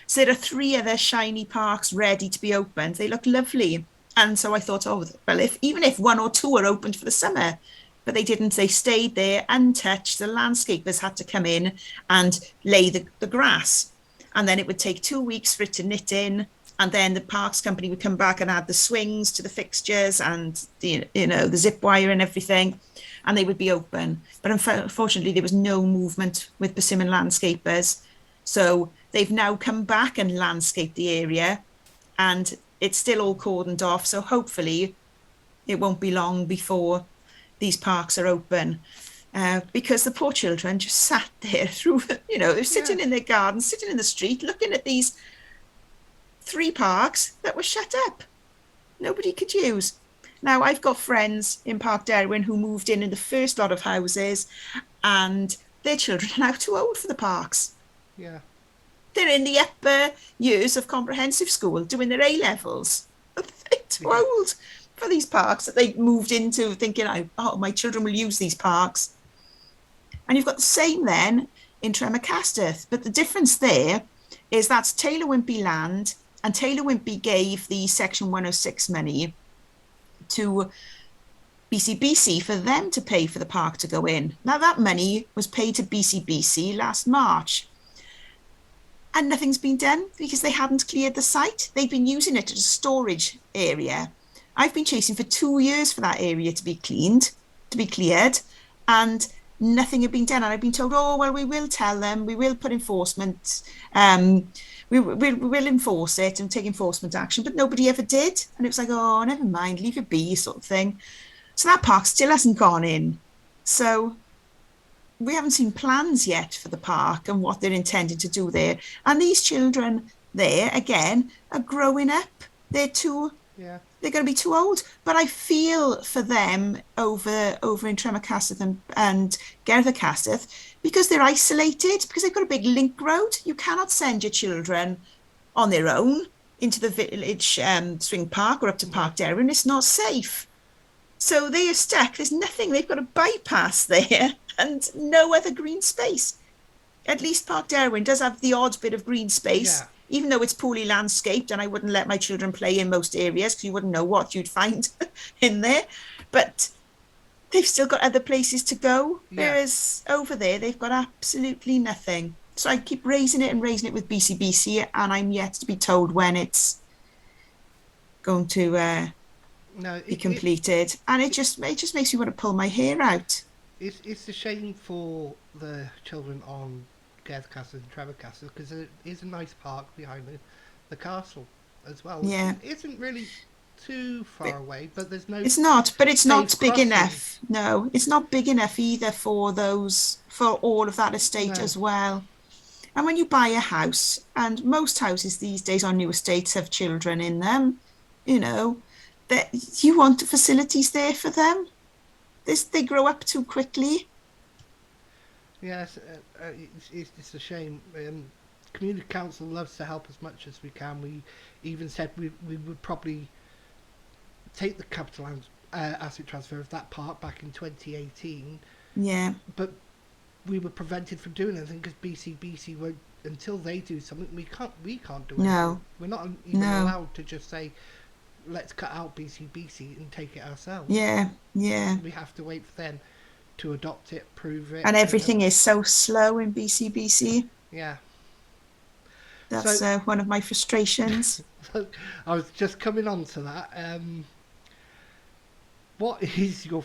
So there are 3 other shiny parks ready to be opened. They look lovely. And so I thought, oh, well, even if 1 or 2 are opened for the summer, but they didn't. They stayed there untouched. The landscapers had to come in and lay the grass. And then it would take 2 weeks for it to knit in. And then the parks company would come back and add the swings to the fixtures and the zip wire and everything. And they would be open. But unfortunately, there was no movement with Persimmon landscapers. So they've now come back and landscaped the area. And it's still all cordoned off. So hopefully it won't be long before these parks are open, because the poor children just sat there they're sitting yeah, in their gardens, sitting in the street, looking at these 3 parks that were shut up. Nobody could use. Now, I've got friends in Parc Derwyn who moved in the first lot of houses, and their children are now too old for the parks. yeah, They're in the upper years of comprehensive school doing their A levels. They're too yeah, old for these parks that they moved into thinking, oh, my children will use these parks. And you've got the same then in Tremacasteth. But the difference there is that's Taylor Wimpey land, and Taylor Wimpey gave the Section 106 money to BCBC for them to pay for the park to go in. Now, that money was paid to BCBC last March. And nothing's been done because they hadn't cleared the site. They've been using it as a storage area. I've been chasing for 2 years for that area to be cleared, and nothing had been done. And I've been told, oh, well, we will tell them, we will put enforcement, we will enforce it and take enforcement action, but nobody ever did. And it was like, oh, never mind, leave it be, sort of thing. So that park still hasn't gone in. So we haven't seen plans yet for the park and what they're intending to do there. And these children there, again, are growing up. They're yeah, going to be too old. But I feel for them over in Tremacasteth and Gertha because they're isolated, because they've got a big link road. You cannot send your children on their own into the village swing park or up to Parc Derwyn. It's not safe. So they are stuck. There's nothing. They've got a bypass there and no other green space. At least Parc Derwyn does have the odd bit of green space, Yeah. even though it's poorly landscaped, and I wouldn't let my children play in most areas because you wouldn't know what you'd find in there. But they've still got other places to go, Yeah. whereas over there they've got absolutely nothing. So I keep raising it and raising it with BCBC, and I'm yet to be told when it's going to No, be completed. And it just makes me want to pull my hair out. it's a shame for the children on Gers Castle and Trevor Castle because there is a nice park behind the castle as well, which Yeah, isn't really too far but away, but there's no it's not, but it's not safe big crossings. enough. No, it's not big enough either for all of that estate No. as well. And when you buy a house, and most houses these days on new estates have children in them, you know, that you want facilities there for them. They grow up too quickly. Yes, it's just a shame. Community council loves to help as much as we can. We even said we would probably take the capital asset transfer of that park back in 2018, Yeah, but we were prevented from doing anything because BCBC won't until they do something. We can't do anything. no, We're not even no, allowed to just say let's cut out BCBC and take it ourselves. yeah, yeah. We have to wait for them to adopt it, prove it, And and then everything is so slow in BCBC. yeah. So That's one of my frustrations. I was just coming on to that. What is your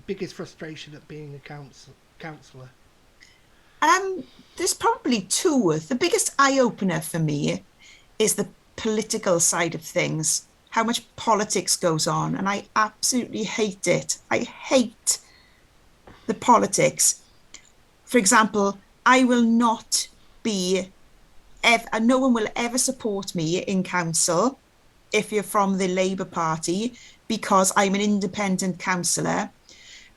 biggest frustration at being a counsellor? Um, there's probably two. The biggest eye opener for me is the political side of things, how much politics goes on, and I absolutely hate it. I hate the politics. For example, I will not be no one will ever support me in council if you're from the Labour Party because I'm an independent councillor.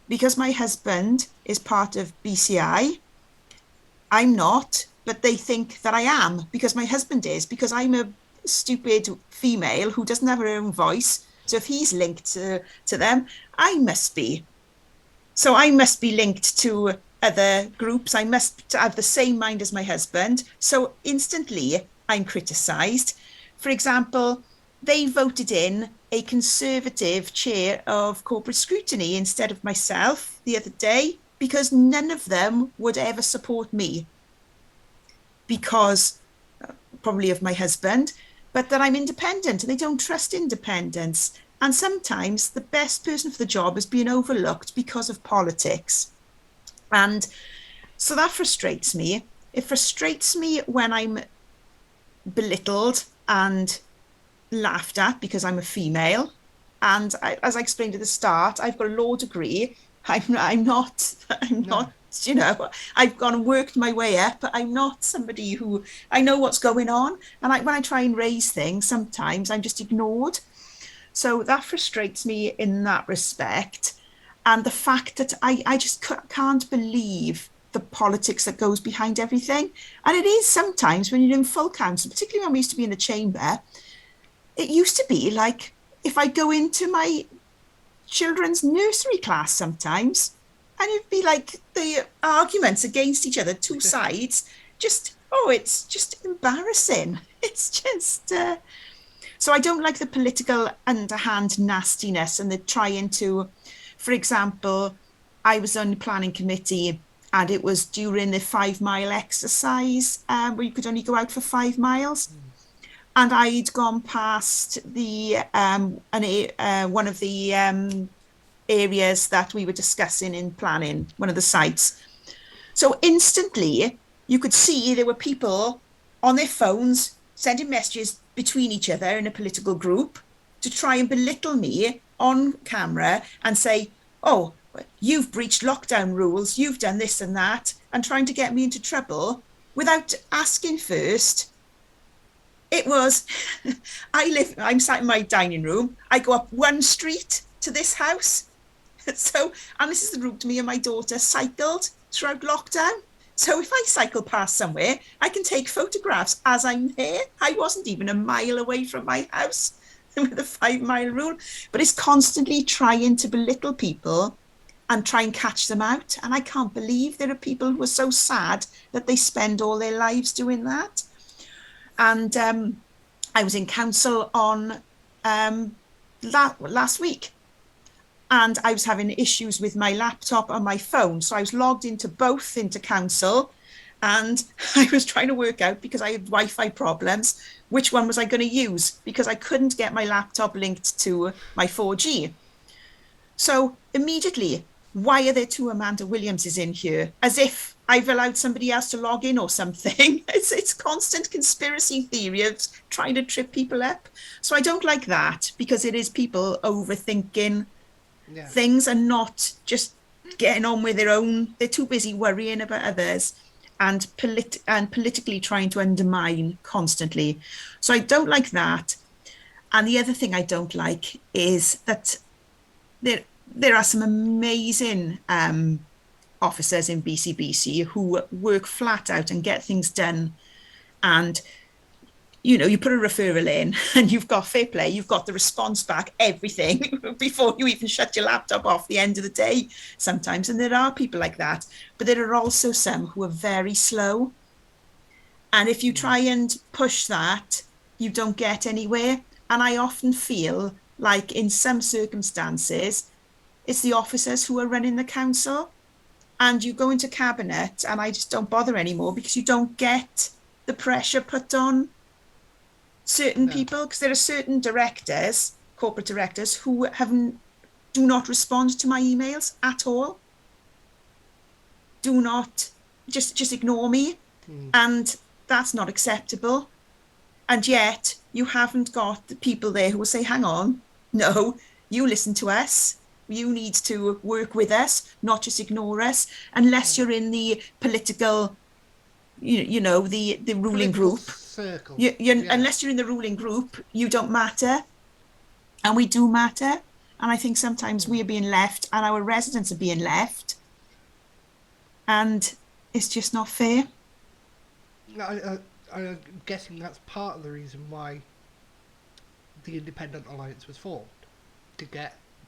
Because my husband is part of BCI, I'm not, but they think that I am because my husband is, because I'm a stupid female who doesn't have her own voice. So if he's linked to them, I must be. So I must be linked to other groups. I must have the same mind as my husband. So instantly I'm criticised. For example, they voted in a Conservative chair of corporate scrutiny instead of myself the other day because none of them would ever support me because probably of my husband, but that I'm independent. They don't trust independence. And sometimes the best person for the job is being overlooked because of politics. And so that frustrates me. It frustrates me when I'm belittled and laughed at because I'm a female. And as I explained at the start, I've got a law degree. I'm not, I'm No. not, I've gone and worked my way up, but I'm not somebody who I know what's going on. And when I try and raise things, sometimes I'm just ignored. So that frustrates me in that respect. And the fact that I just can't believe the politics that goes behind everything. And it is sometimes when you're in full council, particularly when we used to be in the chamber, it used to be like if I go into my children's nursery class sometimes, and it'd be like the arguments against each other, two sides, it's just embarrassing. It's just, so I don't like the political underhand nastiness and the trying to, for example, I was on the planning committee and it was during the 5 mile exercise where you could only go out for 5 miles. And I'd gone past one of the areas that we were discussing in planning, one of the sites. So instantly, you could see there were people on their phones sending messages between each other in a political group to try and belittle me on camera and say, oh, you've breached lockdown rules, you've done this and that, and trying to get me into trouble without asking first. It was, I'm sat in my dining room, I go up one street to this house. So, and this is the route me and my daughter cycled throughout lockdown. So if I cycle past somewhere, I can take photographs as I'm there. I wasn't even a mile away from my house. with the 5 mile rule, but it's constantly trying to belittle people and try and catch them out. And I can't believe there are people who are so sad that they spend all their lives doing that. And I was in council on last week, and I was having issues with my laptop and my phone. So I was logged into both into council, and I was trying to work out, because I had Wi-Fi problems, which one was I going to use, because I couldn't get my laptop linked to my 4G. So immediately, why are there 2 Amanda Williamses in here? As if I've allowed somebody else to log in or something. It's constant conspiracy theory of trying to trip people up. So I don't like that, because it is people overthinking things and not just getting on with their own. They're too busy worrying about others and politically trying to undermine constantly. So I don't like that. And the other thing I don't like is that there are some amazing officers in BCBC who work flat out and get things done. And you put a referral in and you've got fair play, you've got the response back, everything, before you even shut your laptop off the end of the day sometimes. And there are people like that, but there are also some who are very slow. And if you try and push that, you don't get anywhere. And I often feel like in some circumstances, it's the officers who are running the council. And you go into cabinet and I just don't bother anymore, because you don't get the pressure put on certain people, because there are certain directors, corporate directors, who do not respond to my emails at all. Do not, just ignore me. And that's not acceptable. And yet you haven't got the people there who will say, hang on, no, you listen to us. You need to work with us, not just ignore us, unless you're in the political, the ruling group. Circle. Unless you're in the ruling group, you don't matter. And we do matter. And I think sometimes we are being left, and our residents are being left. And it's just not fair. I'm guessing that's part of the reason why the Independent Alliance was formed, to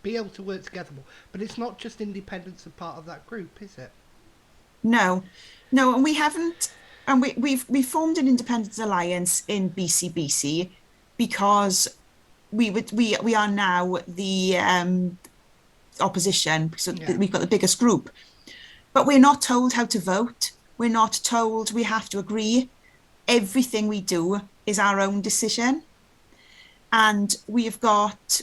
be able to work together more. But it's not just independents are part of that group, is it? No, and we haven't. And we formed an independent alliance in BCBC because we are now the opposition, so we've got the biggest group. But we're not told how to vote. We're not told we have to agree. Everything we do is our own decision. And we've got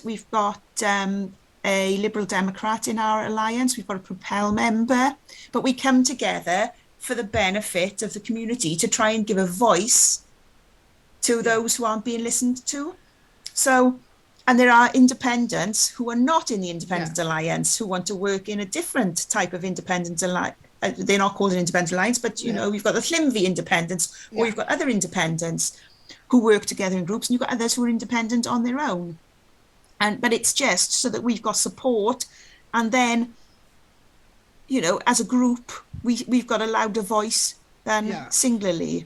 a Liberal Democrat in our alliance. We've got a Propel member, but we come together for the benefit of the community, to try and give a voice to those who aren't being listened to. So, and there are independents who are not in the Independent Alliance, who want to work in a different type of independent alliance. They're not called an independent alliance, but we've got the Flimvy independents, or you've got other independents who work together in groups, and you've got others who are independent on their own. But it's just so that we've got support, and then, as a group, we've got a louder voice than singularly.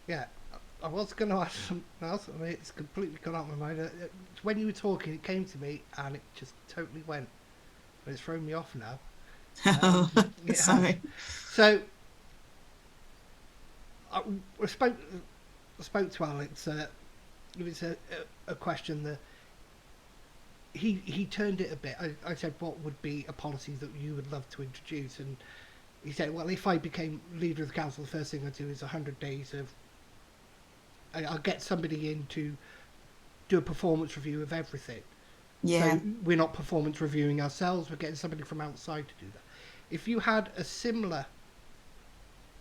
Yeah, I was going to ask something else. I mean, it's completely gone out of my mind. When you were talking, it came to me, and it just totally went. But it's thrown me off now. Sorry. So, I spoke to Alex. It was a question that he turned it a bit. I said, what would be a policy that you would love to introduce? And he said, well, if I became leader of the council, the first thing I'd do is 100 days of... I'll get somebody in to do a performance review of everything. Yeah. So we're not performance reviewing ourselves, we're getting somebody from outside to do that. If you had a similar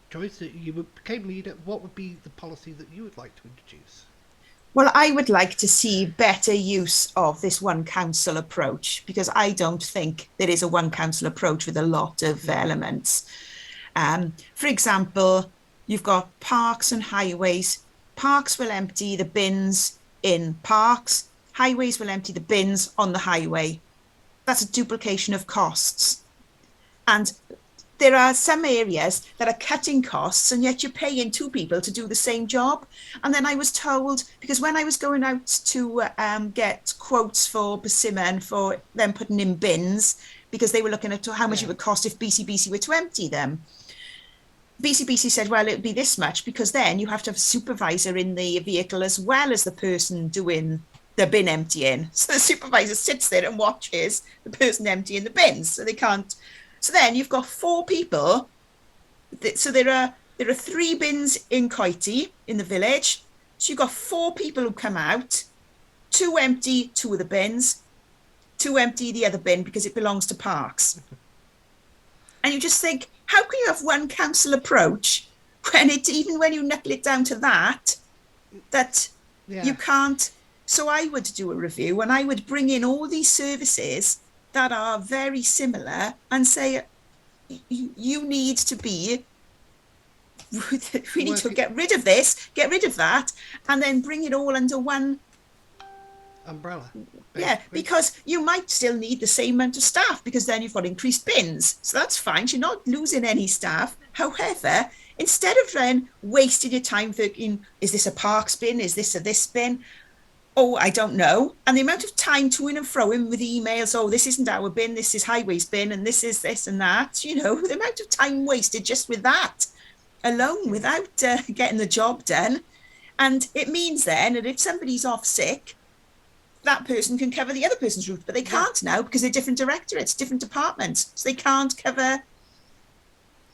choice that you became leader, what would be the policy that you would like to introduce? Well, I would like to see better use of this one council approach, because I don't think there is a one council approach with a lot of elements. For example, you've got parks and highways. Parks will empty the bins in parks. Highways will empty the bins on the highway. That's a duplication of costs. And there are some areas that are cutting costs and yet you're paying two people to do the same job. And then I was told, because when I was going out to get quotes for persimmon for them putting in bins, because they were looking at how much it would cost if BCBC were to empty them. BCBC said, well, it would be this much, because then you have to have a supervisor in the vehicle as well as the person doing the bin emptying. So the supervisor sits there and watches the person emptying the bins. So they can't. So then you've got four people. So there are 3 bins in Coity in the village. So you've got 4 people who come out, 2 empty 2 of the bins, 2 empty the other bin because it belongs to parks. And you just think, how can you have one council approach when it, even when you knuckle it down to that you can't? So I would do a review and I would bring in all these services that are very similar and say, you need to be, we need to get rid of this, get rid of that, and then bring it all under one umbrella. Yeah, because you might still need the same amount of staff, because then you've got increased bins. So that's fine. You're not losing any staff. However, instead of then wasting your time thinking, is this a parks bin? Is this a this bin? Oh, I don't know. And the amount of time to in and fro in with emails, oh, this isn't our bin, this is highways bin, and this is this and that, the amount of time wasted just with that alone without getting the job done. And it means then that if somebody's off sick, that person can cover the other person's route, but they can't now because they're different directorates, different departments. So they can't cover,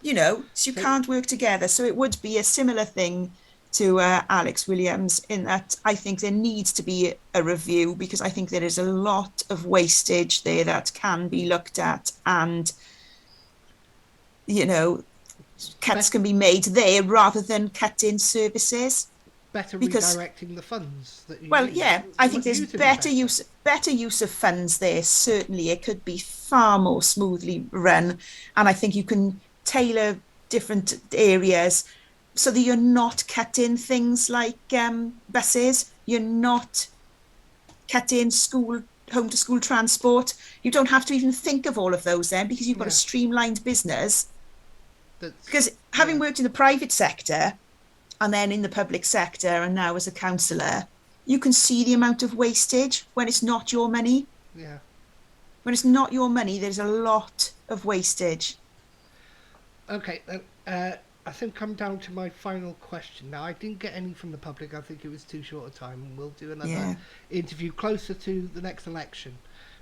so you can't work together. So it would be a similar thing to Alex Williams, in that I think there needs to be a review, because I think there is a lot of wastage there that can be looked at, and, cuts can be made there rather than cut in services. Better redirecting the funds that you I think there's better use of funds there. Certainly it could be far more smoothly run, and I think you can tailor different areas so that you're not cutting things like buses, you're not cutting home to school transport. You don't have to even think of all of those then, because you've got a streamlined business. Because having worked in the private sector and then in the public sector, and now as a councillor, you can see the amount of wastage when it's not your money. Yeah. When it's not your money, there's a lot of wastage. Okay, I think I'm down to my final question. Now, I didn't get any from the public. I think it was too short a time. We'll do another interview closer to the next election.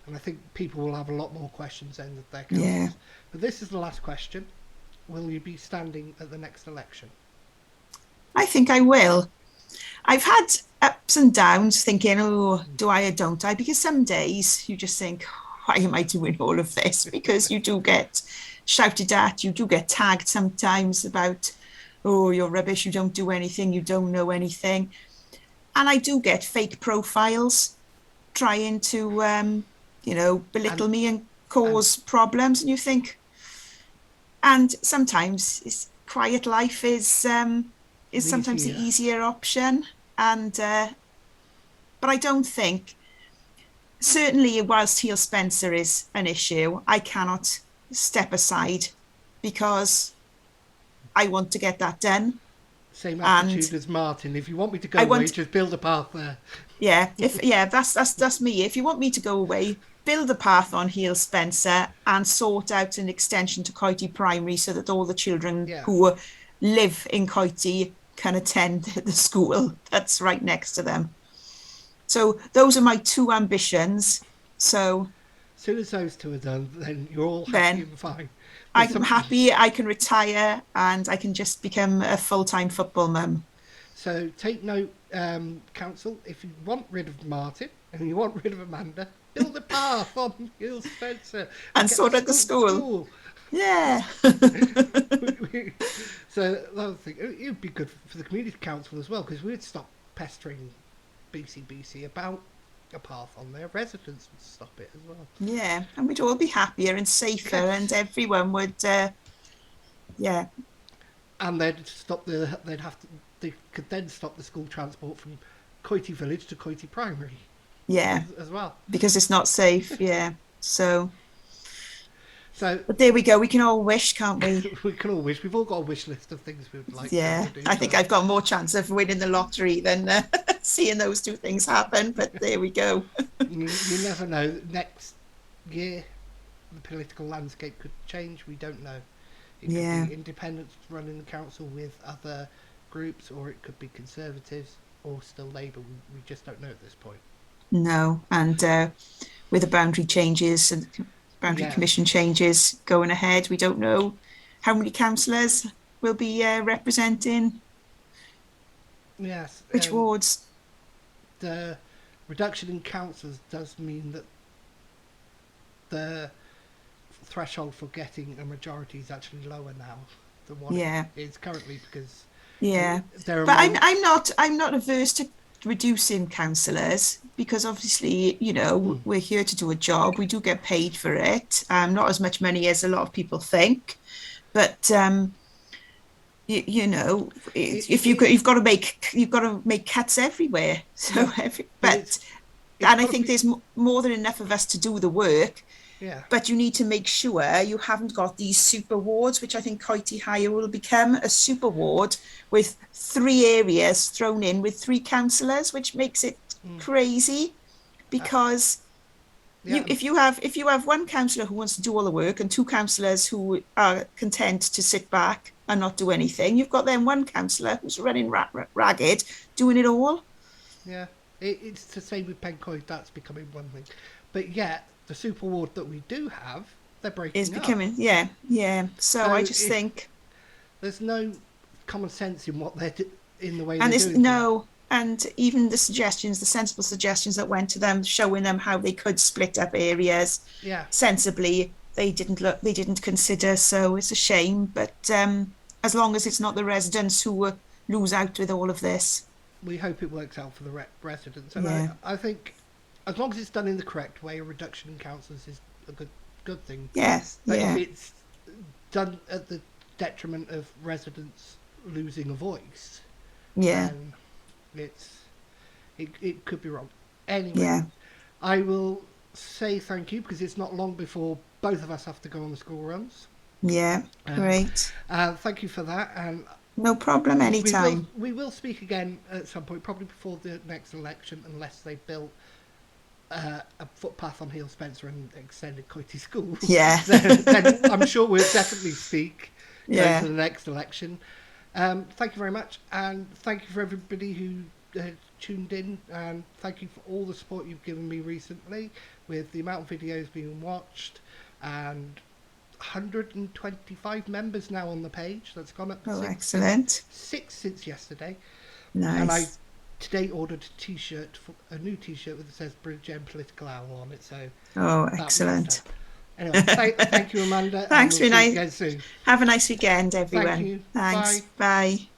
And I think people will have a lot more questions then that they're coming. Yeah. But this is the last question. Will you be standing at the next election? I think I will. I've had ups and downs thinking, oh, do I or don't I? Because some days you just think, why am I doing all of this? Because you do get shouted at, you do get tagged sometimes about, oh, you're rubbish, you don't do anything, you don't know anything. And I do get fake profiles trying to, belittle me and cause problems. And you think, and sometimes quiet life is sometimes the easier option. And but I don't think, certainly whilst Heel Spencer is an issue, I cannot step aside because I want to get that done. Same attitude as Martin. If you want me to go away, just build a path there. Yeah, that's me. If you want me to go away, build a path on Heel Spencer and sort out an extension to Coity Primary so that all the children who live in Coity can attend the school that's right next to them. So those are my two ambitions. So as soon as those two are done, then you're all happy and fine. I'm happy, I can retire and I can just become a full-time football mum. So take note, council, if you want rid of Martin and you want rid of Amanda, build a path on Heel Spencer. And sort out the school. Yeah. So the other thing, it would be good for the community council as well, because we'd stop pestering BCBC about a path on their residents would stop it as well. Yeah, and we'd all be happier and safer, and everyone would, And they could then stop the school transport from Coity Village to Coity Primary. Yeah, as well, because it's not safe. Yeah, so So But there we go. We can all wish, can't we? we can all wish. We've all got a wish list of things we'd like them Yeah, to do. I think I've got more chance of winning the lottery than seeing those two things happen. But there we go. You never know. Next year, the political landscape could change. We don't know. It could Yeah, be independents running the council with other groups, or it could be Conservatives, or still Labour. We just don't know at this point. no. And with the boundary changes and boundary Yes, commission changes going ahead, we don't know how many councillors will be representing yes. which wards. The reduction in councillors does mean that the threshold for getting a majority is actually lower now than what it Yeah, is currently, because yeah. there are But more. I'm not averse to reducing councillors because obviously, Mm, we're here to do a job. We do get paid for it. Not as much money as a lot of people think, but if it, you've got to make cuts everywhere. So yeah, but it's and I got to think be. there's more than enough of us to do the work. Yeah, But you need to make sure you haven't got these super wards, which I think Coity Cllr will become a super ward with 3 areas thrown in with 3 councillors, which makes it mm, crazy uh, because yeah, if you have 1 councillor who wants to do all the work and 2 councillors who are content to sit back and not do anything, you've got then 1 councillor who's running ragged doing it all. yeah. It's the same with Pencoid. That's becoming one thing, but yet the super ward that we do have, they're Is breaking up. becoming, yeah. So I So just think, there's no common sense in what in the way and they're there's doing things. no, and even the sensible suggestions that went to them, showing them how they could split up areas Yeah, sensibly, they didn't consider. So it's a shame, but as long as it's not the residents who lose out with all of this. we hope it works out for the residents, and Yeah, I think as long as it's done in the correct way, a reduction in councillors is a good thing. yes, But if yeah, it's done at the detriment of residents losing a voice, yeah, then it could be wrong. Anyway, yeah, I will say thank you because it's not long before both of us have to go on the school runs. yeah, Um, great. Thank you for that, and No problem anytime. we will speak again at some point, probably before the next election, unless they build a footpath on Heel Spencer and extended Coity School. Yeah, then I'm sure we'll definitely speak going to yeah, the next election. Thank you very much, and thank you for everybody who tuned in, and thank you for all the support you've given me recently with the amount of videos being watched and 125 members now on the page. That's gone up oh, six excellent, since yesterday. And I nice. today ordered a new T-shirt that says Bridge End Political Hour on it. So Oh, that means excellent. that. Anyway, thank you, Amanda, and Thanks, we'll speak Renee. again soon. Have a nice weekend, Thank everyone. you. Bye. Thanks. Bye.